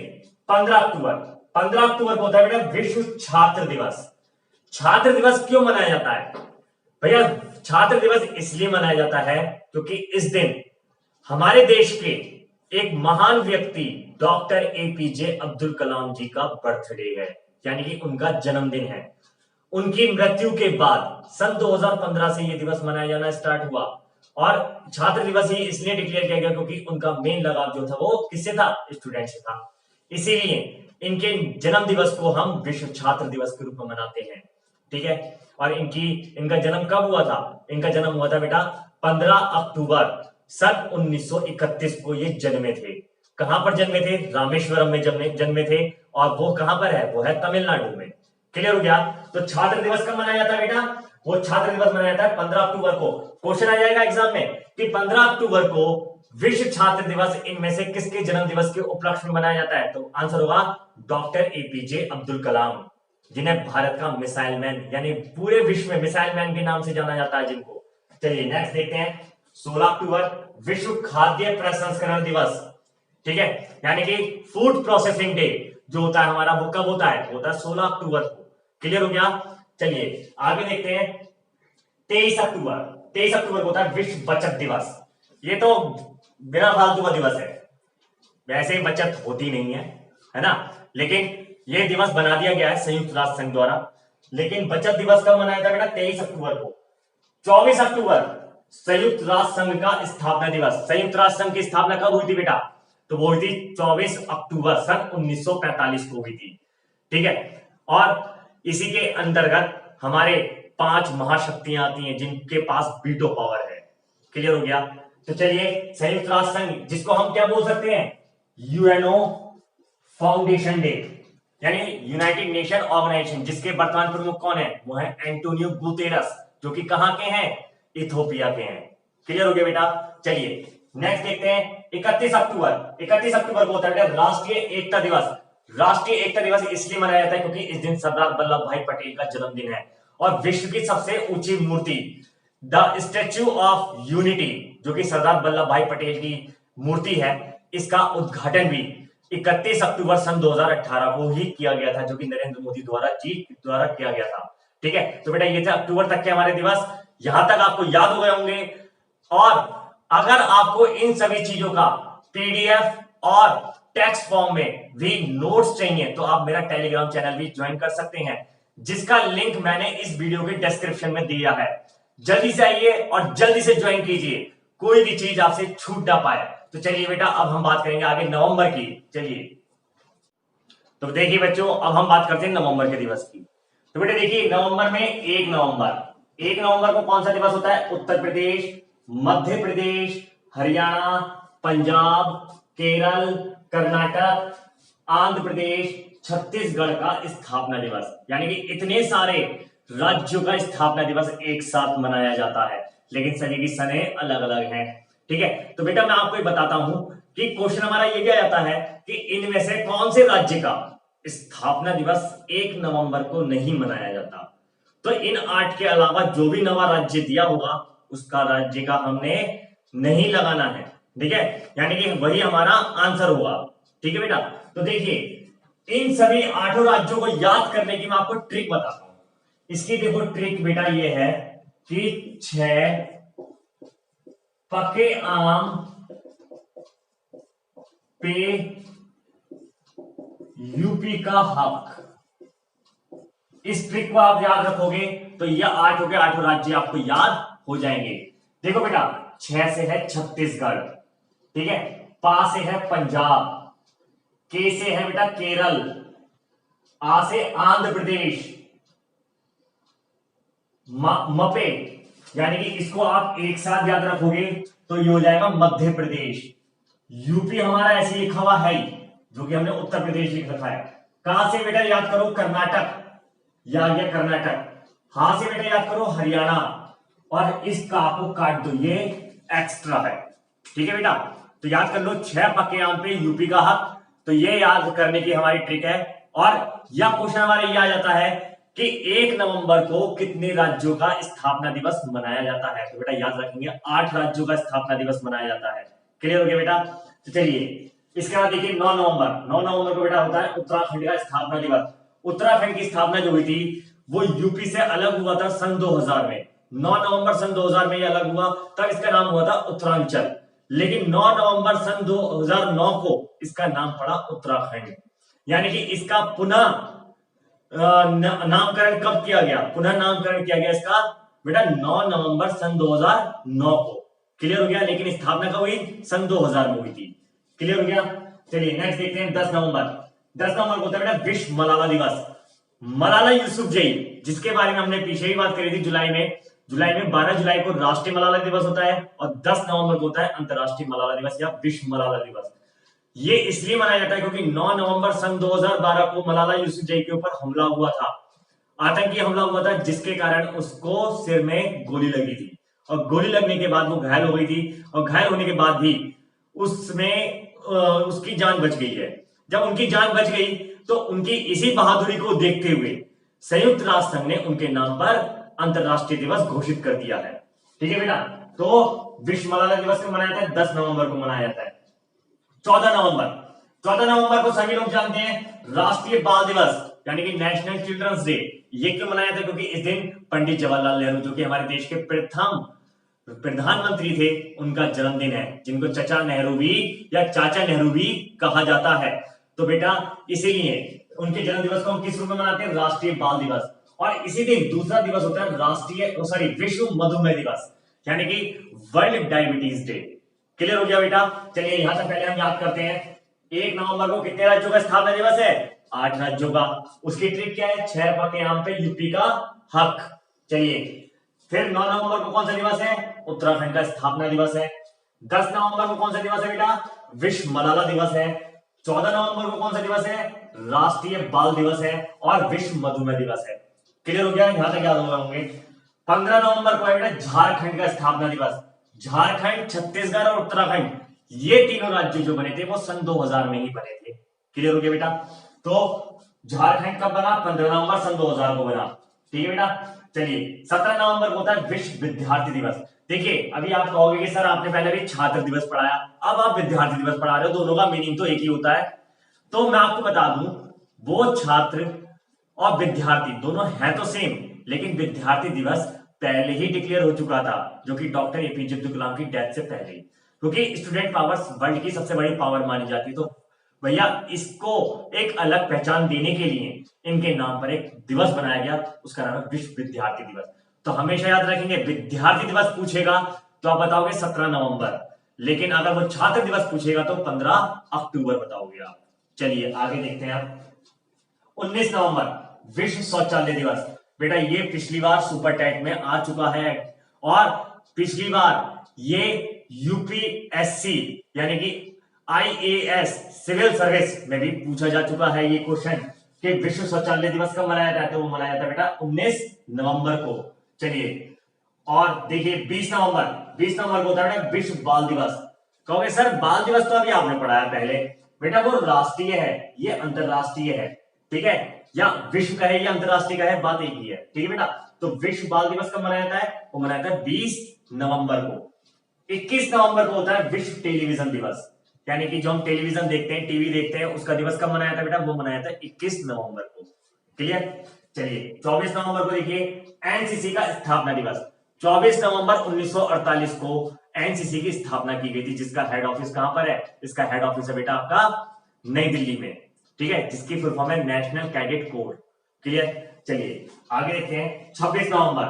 Speaker 1: 15 अक्टूबर को होता है बेटा विश्व छात्र दिवस। छात्र दिवस क्यों मनाया जाता है भैया? छात्र दिवस इसलिए मनाया जाता है क्योंकि इस दिन हमारे देश के एक महान व्यक्ति डॉक्टर एपीजे अब्दुल कलाम जी का बर्थडे है, यानी कि उनका जन्मदिन है। उनकी मृत्यु के बाद सन 2015 से यह दिवस मनाया जाना स्टार्ट हुआ और छात्र दिवस ही इसलिए डिक्लेयर किया गया क्योंकि उनका मेन लगाव जो था वो किससे था? स्टूडेंट से था। इसीलिए इनके जन्म दिवस को हम विश्व छात्र दिवस के रूप में मनाते हैं। ठीक है, और इनका जन्म कब हुआ था? इनका जन्म हुआ था बेटा 15 अक्टूबर सन 1931 को ये जन्मे थे। कहां पर जन्मे थे? रामेश्वरम में जन्मे थे। और वो कहां पर है? वो है तमिलनाडु में। क्लियर हो गया? तो छात्र दिवस कब मनाया जाता है बेटा? वो छात्र दिवस मनाया जाता है 15 अक्टूबर को। क्वेश्चन आ जाएगा एग्जाम में कि 15 अक्टूबर को विश्व छात्र दिवस इनमें से किसके जन्म दिवस के उपलक्ष्य में मनाया जाता है? तो आंसर होगा डॉक्टर एपीजे अब्दुल कलाम। जिन्हें भारत का मिसाइल मैन यानी पूरे विश्व में मिसाइल मैन के नाम से जाना जाता है जिनको। चलिए नेक्स्ट देखते हैं। 16 अक्टूबर विश्व खाद्य प्रसंस्करण दिवस, ठीक है, यानी कि फूड प्रोसेसिंग डे जो होता है हमारा, वो कब होता है? होता है 16 अक्टूबर को। क्लियर हो गया? चलिए आगे देखते हैं। 23 अक्टूबर, 23 अक्टूबर को होता है विश्व बचत दिवस। ये तो बिना फालतू का दिवस है, वैसे बचत होती नहीं है ना, लेकिन यह दिवस बना दिया गया है संयुक्त राष्ट्र संघ द्वारा। लेकिन बचत दिवस कब मनाया था बेटा? 23 अक्टूबर को। 24 अक्टूबर संयुक्त राष्ट्र संघ का स्थापना दिवस। संयुक्त राष्ट्र संघ की स्थापना कब हुई थी बेटा? तो वो हुई थी 24 अक्टूबर सन 1945 को हुई थी, ठीक है। और इसी के अंतर्गत हमारे 5 महाशक्तियां आती हैं जिनके पास वीटो पावर है। क्लियर हो गया? तो चलिए संयुक्त राष्ट्र संघ, जिसको हम क्या बोल सकते हैं? यूएनओ फाउंडेशन डे, यानी यूनाइटेड नेशन ऑर्गेनाइजेशन, जिसके वर्तमान प्रमुख कौन है? वो है एंटोनियो गुतेरस, जो कि कहां के हैं? इथोपिया के हैं। क्लियर हो गया बेटा? चलिए नेक्स्ट देखते हैं। 31 अक्टूबर, 31 अक्टूबर को होता है राष्ट्रीय एकता दिवस। राष्ट्रीय एकता दिवस इसलिए मनाया जाता है क्योंकि इस दिन सरदार वल्लभ भाई पटेल का जन्मदिन है और विश्व की सबसे ऊंची मूर्ति द स्टैच्यू ऑफ यूनिटी, जो कि सरदार वल्लभ भाई पटेल की मूर्ति है, इसका उद्घाटन भी 31 अक्टूबर सन 2018 को ही किया गया था, जो कि नरेंद्र मोदी द्वारा किया गया था। ठीक है, तो बेटा ये थे अक्टूबर तक के हमारे दिवस। यहां तक आपको याद हो गए होंगे। और अगर आपको इन सभी चीजों का पीडीएफ और टेक्स्ट फॉर्म में भी नोट्स चाहिए तो आप मेरा टेलीग्राम चैनल भी ज्वाइन कर सकते हैं, जिसका लिंक मैंने इस वीडियो के डिस्क्रिप्शन में दिया है। जल्दी से आइए और जल्दी से ज्वाइन कीजिए, कोई भी चीज आपसे छूट ना पाए। तो चलिए बेटा अब हम बात करेंगे आगे नवंबर की। चलिए तो देखिए बच्चों, अब हम बात करते हैं नवंबर के दिवस की। तो बेटा देखिए नवंबर में 1 नवंबर को कौन सा दिवस होता है? उत्तर प्रदेश, मध्य प्रदेश, हरियाणा, पंजाब, केरल, कर्नाटक, आंध्र प्रदेश, छत्तीसगढ़ का स्थापना दिवस, यानी कि इतने सारे राज्यों का स्थापना दिवस एक साथ मनाया जाता है, लेकिन सभी की सने अलग अलग हैं। ठीक है, तो बेटा मैं आपको बताता हूं कि क्वेश्चन हमारा ये क्या जाता है कि इनमें से कौन से राज्य का स्थापना दिवस 1 नवंबर को नहीं मनाया जाता। तो इन 8 के अलावा जो भी नवा राज्य दिया होगा उसका राज्य का हमने नहीं लगाना है। ठीक है, यानी कि वही हमारा आंसर होगा। ठीक है बेटा, तो देखिए इन सभी 8 राज्यों को याद करने की मैं आपको ट्रिक बताता हूं। इसकी देखो ट्रिक बेटा ये है कि 6 पके आम पे यूपी का हक। इस ट्रिक को आप याद रखोगे तो ये 8 हो गए, 8 राज्य आपको याद हो जाएंगे। देखो बेटा 6 से है छत्तीसगढ़, ठीक है, पा से है पंजाब, के से है बेटा केरल, आ से आंध्र प्रदेश, मपे यानी कि इसको आप एक साथ याद रखोगे तो ये हो जाएगा मध्य प्रदेश। यूपी हमारा ऐसे लिखा हुआ है जो कि हमने उत्तर प्रदेश लिख रखा है। कहां से बेटा याद करो? कर्नाटक, या गया कर्नाटक। हां से बेटा याद करो हरियाणा, और इस का को काट दो, ये एक्स्ट्रा है। ठीक है बेटा, तो याद कर लो 6 पक्के आम पे यूपी का हक। तो ये याद करने की हमारी ट्रिक है। और यह क्वेश्चन हमारे ये आ जाता है कि 1 नवंबर को कितने राज्यों का स्थापना दिवस मनाया जाता है? तो बेटा याद रखेंगे 8 राज्यों का स्थापना दिवस मनाया जाता है। क्लियर हो गया बेटा? तो चलिए इसके बाद देखिए 9 नवंबर को बेटा होता है उत्तराखंड का स्थापना दिवस। उत्तराखंड की स्थापना जो हुई थी वो यूपी से अलग हुआ था सन 2000 में। 9 नवंबर सन 2000 में ये अलग हुआ, तब इसका नाम हुआ था उत्तरांचल। लेकिन 9 नवंबर सन 2009 को इसका नाम पड़ा उत्तराखंड। यानी कि इसका पुनः नामकरण कब किया गया? पुनः नामकरण किया गया इसका बेटा 9 नवंबर सन 2009 को। क्लियर हो गया? लेकिन स्थापना कब हुई? सन 2000 में हुई थी। क्लियर हो गया? चलिए नेक्स्ट देखते हैं 10 नवंबर को होता है बेटा विश्व मलाला दिवस। मलाला यूसुफजई, जिसके बारे में हमने पीछे ही बात करी थी जुलाई में 12 जुलाई को राष्ट्रीय मलाला दिवस होता है और 10 नवंबर को होता है अंतरराष्ट्रीय मलाला दिवस या विश्व मलाला दिवस। ये इसलिए मनाया जाता है क्योंकि 9 नवंबर सन 2012 को मलाला यूसुफजई के ऊपर हमला हुआ था, आतंकी हमला हुआ था, जिसके कारण उसको सिर में गोली लगी थी और गोली लगने के बाद वो घायल हो गई थी और घायल होने के बाद भी उसमें उसकी जान बच गई है। जब उनकी जान बच गई तो उनकी इसी बहादुरी को देखते हुए संयुक्त राष्ट्र संघ ने उनके नाम पर अंतरराष्ट्रीय दिवस घोषित कर दिया है। ठीक है बेटा, तो विश्व मलाला दिवस कब मनाया जाता है? 10 नवंबर को मनाया जाता है। 14 नवंबर को सभी लोग जानते हैं राष्ट्रीय बाल दिवस यानी कि नेशनल चिल्ड्रंस डे। ये क्यों मनाया जाता है? क्योंकि इस दिन पंडित जवाहरलाल नेहरू जो कि हमारे देश के प्रथम प्रधानमंत्री थे, उनका जन्मदिन है, जिनको चचा नेहरू भी या चाचा नेहरू भी कहा जाता है। तो बेटा इसीलिए उनके जन्म दिवस को हम किस रूप में मनाते हैं? राष्ट्रीय बाल दिवस। और इसी दिन दूसरा दिवस होता है विश्व मधुमेह दिवस यानी कि वर्ल्ड डायबिटीज डे। क्लियर हो गया बेटा? चलिए यहां तक पहले हम याद करते हैं। 1 नवंबर को कितने राज्यों का स्थापना दिवस है? 8 राज्यों का। उसकी ट्रिक क्या है? 6 रुपए के नाम पे यूपी का हक। चलिए फिर 9 नवंबर को कौन सा दिवस है? उत्तराखंड का स्थापना दिवस है। 10 नवंबर को कौन सा दिवस है बेटा? विश्व मलाला दिवस है। 14 नवंबर को कौन सा दिवस है? राष्ट्रीय बाल दिवस है और विश्व मधुमेह दिवस है। क्लियर हो गया? यहां तक याद होंगे। 15 नवंबर को है बेटा झारखंड का स्थापना दिवस। झारखंड, छत्तीसगढ़ और उत्तराखंड, ये तीनों राज्य जो बने थे वो सन 2000 में ही बने थे। क्लियर हो गया बेटा? तो झारखंड कब बना? 15 नवंबर सन 2000 को बना। ठीक है बेटा? चलिए 17 नवंबर को होता है विश्व विद्यार्थी दिवस। देखिए अभी आप कहोगे कि सर आपने पहले भी छात्र दिवस पढ़ाया, अब आप विद्यार्थी दिवस पढ़ा रहे हो, दोनों का मीनिंग तो एक ही होता है। तो मैं आपको बता दूं, वो छात्र और विद्यार्थी दोनों हैं तो सेम, लेकिन विद्यार्थी दिवस पहले ही डिक्लेयर हो चुका था, जो कि डॉक्टर एपीजे अब्दुल कलाम की डेथ से पहले ही, क्योंकि स्टूडेंट पावर वर्ल्ड की सबसे बड़ी पावर मानी जाती है। तो भैया इसको एक अलग पहचान देने के लिए इनके नाम पर एक दिवस बनाया गया, उसका नाम है विश्व विद्यार्थी दिवस। तो हमेशा याद रखेंगे, विद्यार्थी दिवस पूछेगा तो आप बताओगे 17 नवंबर, लेकिन अगर वो छात्र दिवस पूछेगा तो 15 अक्टूबर बताओगे आप। चलिए आगे देखते हैं आप। 19 नवंबर विश्व शौचालय दिवस। बेटा ये पिछली बार सुपर टैट में आ चुका है और पिछली बार ये यूपीएससी यानी कि आईएएस सिविल सर्विस में भी पूछा जा चुका है ये क्वेश्चन कि विश्व शौचालय दिवस कब मनाया जाता है? तो वो मनाया जाता है बेटा 19 नवंबर को। चलिए और देखिए 20 नवंबर को होता है विश्व बाल दिवस। कहोगे सर बाल दिवस तो अभी आपने पढ़ाया पहले। बेटा वो राष्ट्रीय है, ये अंतरराष्ट्रीय है। ठीक है, या विश्व का है या अंतरराष्ट्रीय का है, बात एक ही है। ठीक है बेटा? तो विश्व बाल दिवस कब मनाया जाता है? वो मनाया जाता है 20 नवंबर को। 21 नवंबर को होता है विश्व टेलीविजन दिवस, यानी कि जो हम टेलीविजन देखते हैं, टीवी देखते हैं, उसका दिवस कब मनाया था बेटा? वो मनाया था 21 नवंबर को। क्लियर? चलिए 24 नवंबर को देखिए एनसीसी का स्थापना दिवस। 24 नवंबर 1948 को एनसीसी की स्थापना की गई थी, जिसका हेड ऑफिस कहां पर है? इसका हेड ऑफिस है बेटा आपका नई दिल्ली में। ठीक है, जिसकी फुल फॉर्म है नेशनल कैडेट कोर। क्लियर? चलिए आगे देखते हैं। 26 नवंबर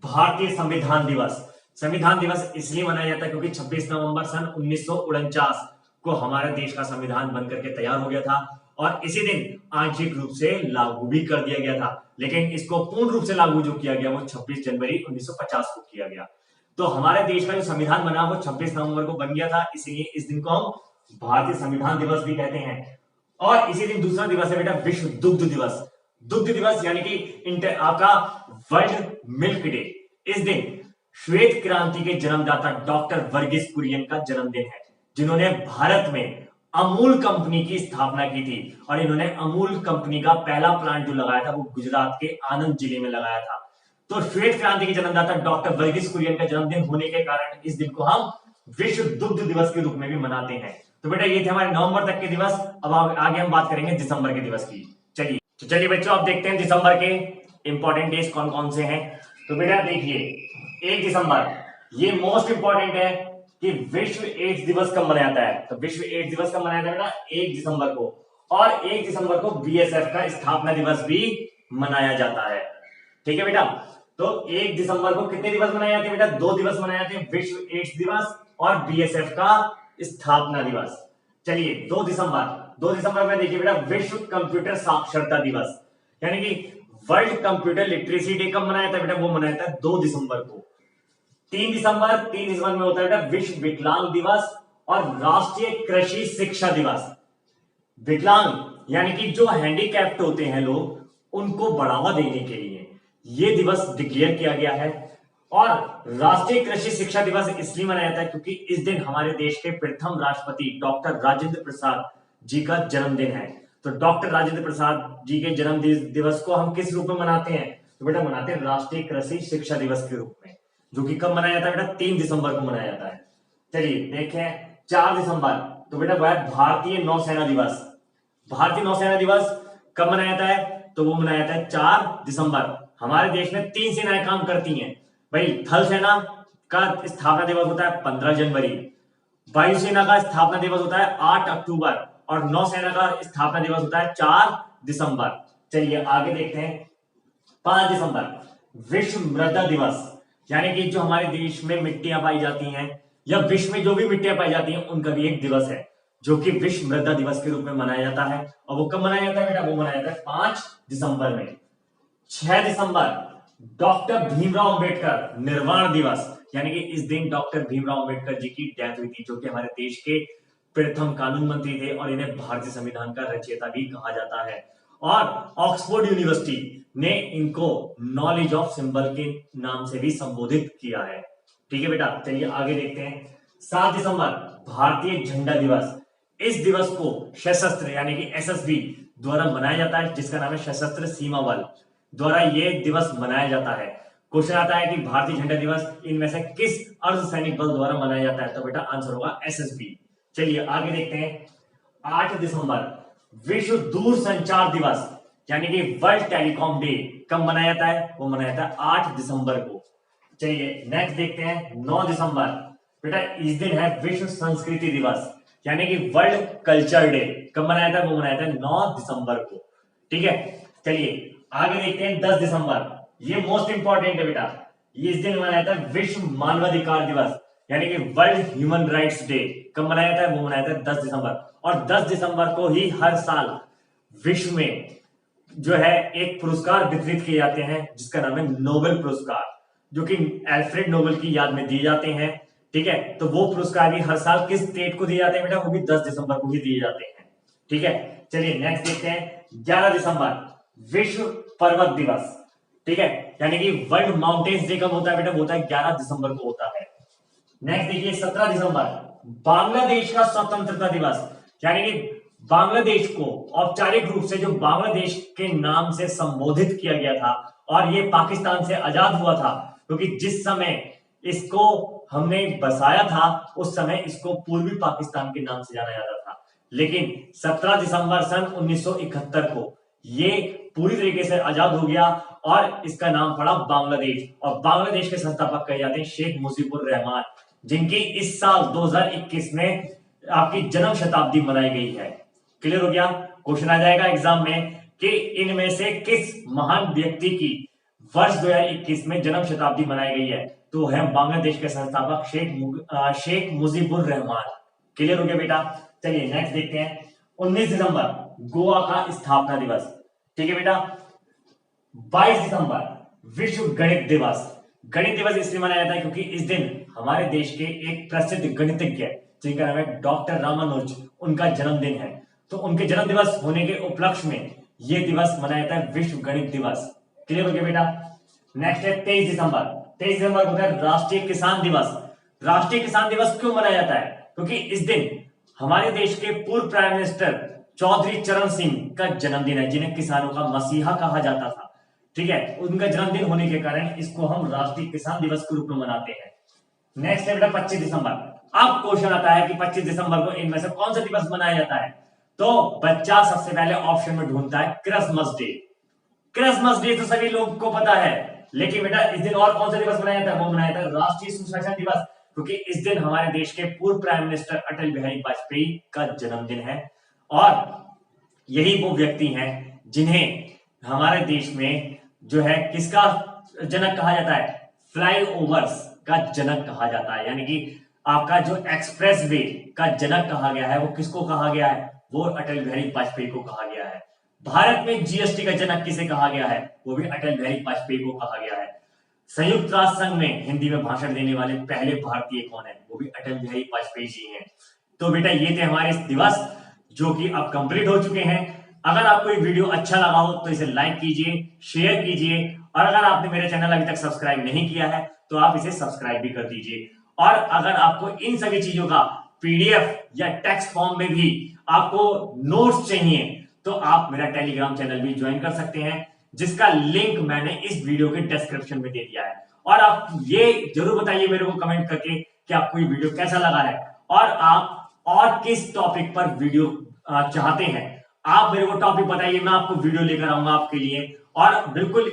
Speaker 1: भारतीय संविधान दिवस। संविधान दिवस इसलिए मनाया जाता है क्योंकि 26 नवंबर सन 1949 को हमारे देश का संविधान बनकर के तैयार हो गया था और इसी दिन आंशिक रूप से लागू भी कर दिया गया था, लेकिन इसको पूर्ण रूप से लागू जो किया गया वो 26 जनवरी 1950 को किया गया। तो हमारे देश का जो संविधान बना वो 26 नवंबर को बन गया था, इसलिए इस दिन को हम भारतीय संविधान दिवस भी कहते हैं। और इसी दिन दूसरा दिवस है बेटा विश्व दुग्ध दिवस। दुग्ध दिवस यानी कि आपका वर्ल्ड मिल्क डे। इस दिन श्वेत क्रांति के जन्मदाता डॉक्टर वर्गीस कुरियन का जन्मदिन है, जिन्होंने भारत में अमूल कंपनी की स्थापना की थी और इन्होंने अमूल कंपनी का पहला प्लांट जो लगाया था वो गुजरात के आनंद जिले में लगाया था। तो श्वेत क्रांति के जन्मदाता डॉक्टर वर्गीस कुरियन का जन्मदिन होने के कारण इस दिन को हम विश्व दुग्ध दिवस के रूप में भी मनाते हैं। तो बेटा ये थे हमारे नवंबर तक के दिवस। अब आगे हम बात करेंगे दिसंबर के दिवस की। चलिए बच्चों आप देखते हैं दिसंबर के इंपॉर्टेंट डेज कौन कौन से हैं। तो बेटा देखिए 1 दिसंबर, ये मोस्ट इंपॉर्टेंट है कि विश्व एड्स दिवस कब मनाया जाता है? तो विश्व एड्स दिवस कब मनाया जाता है बेटा? 1 दिसंबर को। और 1 दिसंबर को बीएसएफ का स्थापना दिवस भी मनाया जाता है। ठीक है बेटा? तो 1 दिसंबर को कितने दिवस मनाए जाते हैं बेटा? 2 दिवस मनाए जाते हैं, विश्व एड्स दिवस और बीएसएफ का स्थापना दिवस। चलिए 2 दिसंबर में देखिए बेटा विश्व कंप्यूटर साक्षरता दिवस, यानी कि वर्ल्ड कंप्यूटर लिटरेसी डे कब मनाया जाता है बेटा? वो मनाया जाता है 2 दिसंबर को। 3 दिसंबर में होता है बेटा विश्व विकलांग दिवस और राष्ट्रीय कृषि शिक्षा दिवस। विकलांग यानी कि जो हैंडीकैप्ड होते हैं लोग, उनको बढ़ावा देने के लिए यह दिवस डिक्लेयर किया गया है। और राष्ट्रीय कृषि शिक्षा दिवस इसलिए मनाया जाता है क्योंकि इस दिन हमारे देश के प्रथम राष्ट्रपति डॉक्टर राजेंद्र प्रसाद जी का जन्मदिन है। तो डॉक्टर राजेंद्र प्रसाद जी के जन्म दिवस को हम किस रूप में मनाते हैं? तो बेटा मनाते हैं राष्ट्रीय कृषि शिक्षा दिवस के रूप में, जो कि कब मनाया जाता है बेटा? 3 दिसंबर को मनाया जाता है। चलिए देखें 4 दिसंबर, तो बेटा वह भारतीय नौसेना दिवस। भारतीय नौसेना दिवस कब मनाया जाता है? तो वो मनाया जाता है 4 दिसंबर। हमारे देश में 3 सेनाएं काम करती हैं भाई। थल सेना का स्थापना दिवस होता है 15 जनवरी, वायुसेना का स्थापना दिवस होता है 8 अक्टूबर और नौसेना का स्थापना दिवस होता है 4 दिसंबर। चलिए आगे देखते हैं 5 दिसंबर, विश्व मृदा दिवस, यानी कि जो हमारे देश में मिट्टियां पाई जाती हैं या विश्व में जो भी मिट्टियां पाई जाती हैं उनका भी एक दिवस है, जो कि विश्व मृदा दिवस के रूप में मनाया जाता है। और वो कब मनाया जाता है बेटा? वो मनाया जाता है 5 दिसंबर में। 6 दिसंबर, डॉक्टर भीमराव अंबेडकर निर्वाण दिवस, यानी कि इस दिन डॉक्टर भीमराव अंबेडकर जी की डेथ हुई थी, जो कि हमारे देश के प्रथम कानून मंत्री थे और इन्हें भारतीय संविधान का रचयिता भी कहा जाता है। और ऑक्सफोर्ड यूनिवर्सिटी ने इनको नॉलेज ऑफ सिंबल के नाम से भी संबोधित किया है। ठीक है बेटा, चलिए आगे देखते हैं 7 दिसंबर, भारतीय झंडा दिवस। इस दिवस को सशस्त्र यानी कि एसएसबी द्वारा मनाया जाता है, जिसका नाम है सशस्त्र सीमा बल द्वारा यह दिवस मनाया जाता है। क्वेश्चन आता है कि भारतीय झंडा दिवस इनमें से किस अर्धसैनिक बल द्वारा मनाया जाता है? तो बेटा आंसर होगा एसएसबी। चलिए आगे देखते हैं 8 दिसंबर, विश्व दूरसंचार दिवस, यानी कि वर्ल्ड टेलीकॉम डे कब मनाया जाता है? वो मनाया जाता है 8 दिसंबर को। चलिए नेक्स्ट देखते हैं 9 दिसंबर, बेटा इस दिन है विश्व संस्कृति दिवस, यानी कि वर्ल्ड कल्चर डे। कब मनाया जाता है? वो मनाया जाता है 9 दिसंबर को। ठीक है, चलिए आगे देखते हैं 10 दिसंबर, ये मोस्ट इंपॉर्टेंट है बेटा। ये इस दिन मनाया जाता है विश्व मानवाधिकार दिवस, यानी कि वर्ल्ड ह्यूमन राइट्स डे। कब मनाया जाता है? वो मनाया जाता है 10 दिसंबर। और 10 दिसंबर को ही हर साल विश्व में जो है एक पुरस्कार वितरित किए जाते हैं, जिसका नाम है नोबेल पुरस्कार, जो कि अल्फ्रेड नोबेल की याद में दिए जाते हैं। ठीक है, तो वो पुरस्कार भी हर साल किस डेट को दिए जाते हैं बेटा? वो भी 10 दिसंबर को ही दिए जाते हैं। ठीक है, चलिए नेक्स्ट देखते हैं 11 दिसंबर, विश्व पर्वत दिवस। ठीक है, यानी कि वर्ल्ड माउंटेन्स डे कब होता है बेटा? वो होता है 11 दिसंबर को होता है। नेक्स्ट देखिए 17 दिसंबर, बांग्लादेश का स्वतंत्रता दिवस, यानी कि बांग्लादेश को औपचारिक रूप से जो बांग्लादेश के नाम से संबोधित किया गया था और ये पाकिस्तान से आजाद हुआ था, क्योंकि जिस समय इसको हमने बसाया था उस समय इसको पूर्वी पाकिस्तान के नाम से जाना जाता था। लेकिन 17 दिसंबर सन 1971 को ये पूरी तरीके से आजाद हो गया और इसका नाम पड़ा बांग्लादेश। और बांग्लादेश के संस्थापक कहे जाते हैं शेख मुजीबुर रहमान, जिनकी इस साल 2021 में आपकी जन्म शताब्दी मनाई गई है। क्लियर हो गया? क्वेश्चन आ जाएगा एग्जाम में कि इनमें से किस महान व्यक्ति की वर्ष 2021 में जन्म शताब्दी मनाई गई है? तो है बांग्लादेश के संस्थापक शेख मुजीबुर रहमान। क्लियर हो गया बेटा? चलिए नेक्स्ट देखते हैं 19 दिसंबर, गोवा का स्थापना दिवस। ठीक है बेटा। 22 दिसंबर, विश्व गणित दिवस। गणित दिवस इसलिए मनाया जाता है क्योंकि इस दिन हमारे देश के एक प्रसिद्ध गणितज्ञ जिनका नाम है डॉक्टर रामानुज, उनका जन्मदिन है। तो उनके जन्म दिवस होने के उपलक्ष्य में यह दिवस मनाया जाता है विश्व गणित दिवस। क्लियर हो गया बेटा? नेक्स्ट है 23 दिसंबर। 23 दिसंबर को है राष्ट्रीय किसान दिवस। राष्ट्रीय किसान दिवस क्यों मनाया जाता है? क्योंकि इस दिन हमारे देश के पूर्व प्राइम मिनिस्टर चौधरी चरण सिंह का जन्मदिन है, जिन्हें किसानों का मसीहा कहा जाता था। ठीक है, उनका जन्मदिन होने के कारण इसको हम राष्ट्रीय किसान दिवस के रूप में मनाते हैं। नेक्स्ट है बेटा 25 दिसंबर। अब क्वेश्चन आता है कि 25 दिसंबर को इनमें से कौन सा दिवस मनाया जाता है? तो बच्चा सबसे पहले ऑप्शन में ढूंढता है क्रिसमस डे। क्रिसमस डे तो सभी लोग को पता है, लेकिन बेटा इस दिन और कौन सा दिवस मनाया जाता है? वो मनाया जाता है राष्ट्रीय सुशासन दिवस, क्योंकि इस दिन हमारे देश के पूर्व प्राइम मिनिस्टर अटल बिहारी वाजपेयी का जन्मदिन है। और यही वो व्यक्ति हैं जिन्हें हमारे देश में जो है किसका जनक कहा जाता है? फ्लाईओवर्स का जनक कहा जाता है, यानी कि आपका जो एक्सप्रेस वे का जनक कहा गया है वो किसको कहा गया है? वो अटल बिहारी वाजपेयी को कहा गया है। भारत में जीएसटी का जनक किसे कहा गया है? वो भी अटल बिहारी वाजपेयी को कहा गया है। संयुक्त राष्ट्र संघ में हिंदी में भाषण देने वाले पहले भारतीय कौन है? वो भी अटल बिहारी वाजपेयी जी हैं। तो बेटा ये थे हमारे दिवस जो कि अब कंप्लीट हो चुके हैं। अगर आपको ये वीडियो अच्छा लगा हो तो इसे लाइक कीजिए, शेयर कीजिए, और अगर आपने मेरे चैनल अभी तक सब्सक्राइब नहीं किया है तो आप इसे सब्सक्राइब भी कर दीजिए। और अगर आपको इन सभी चीजों का पीडीएफ या टेक्स्ट फॉर्म में भी आपको नोट्स चाहिए तो आप मेरा टेलीग्राम चैनल भी ज्वाइन कर सकते हैं, जिसका लिंक मैंने इस वीडियो के डिस्क्रिप्शन में दे दिया है। और आप ये जरूर बताइए मेरे को कमेंट करके कि आपको ये वीडियो कैसा लगा है और आप और किस टॉपिक पर वीडियो चाहते हैं। आप मेरे को टॉपिक बताइए, मैं आपको वीडियो लेकर आऊंगा आपके लिए, और बिल्कुल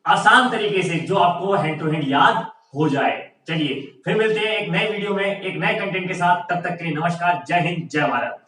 Speaker 1: आसान तरीके से जो आपको हैंड टू हैंड याद हो जाए। चलिए फिर मिलते हैं एक नए वीडियो में एक नए कंटेंट के साथ। तब तक के लिए नमस्कार, जय हिंद, जय भारत।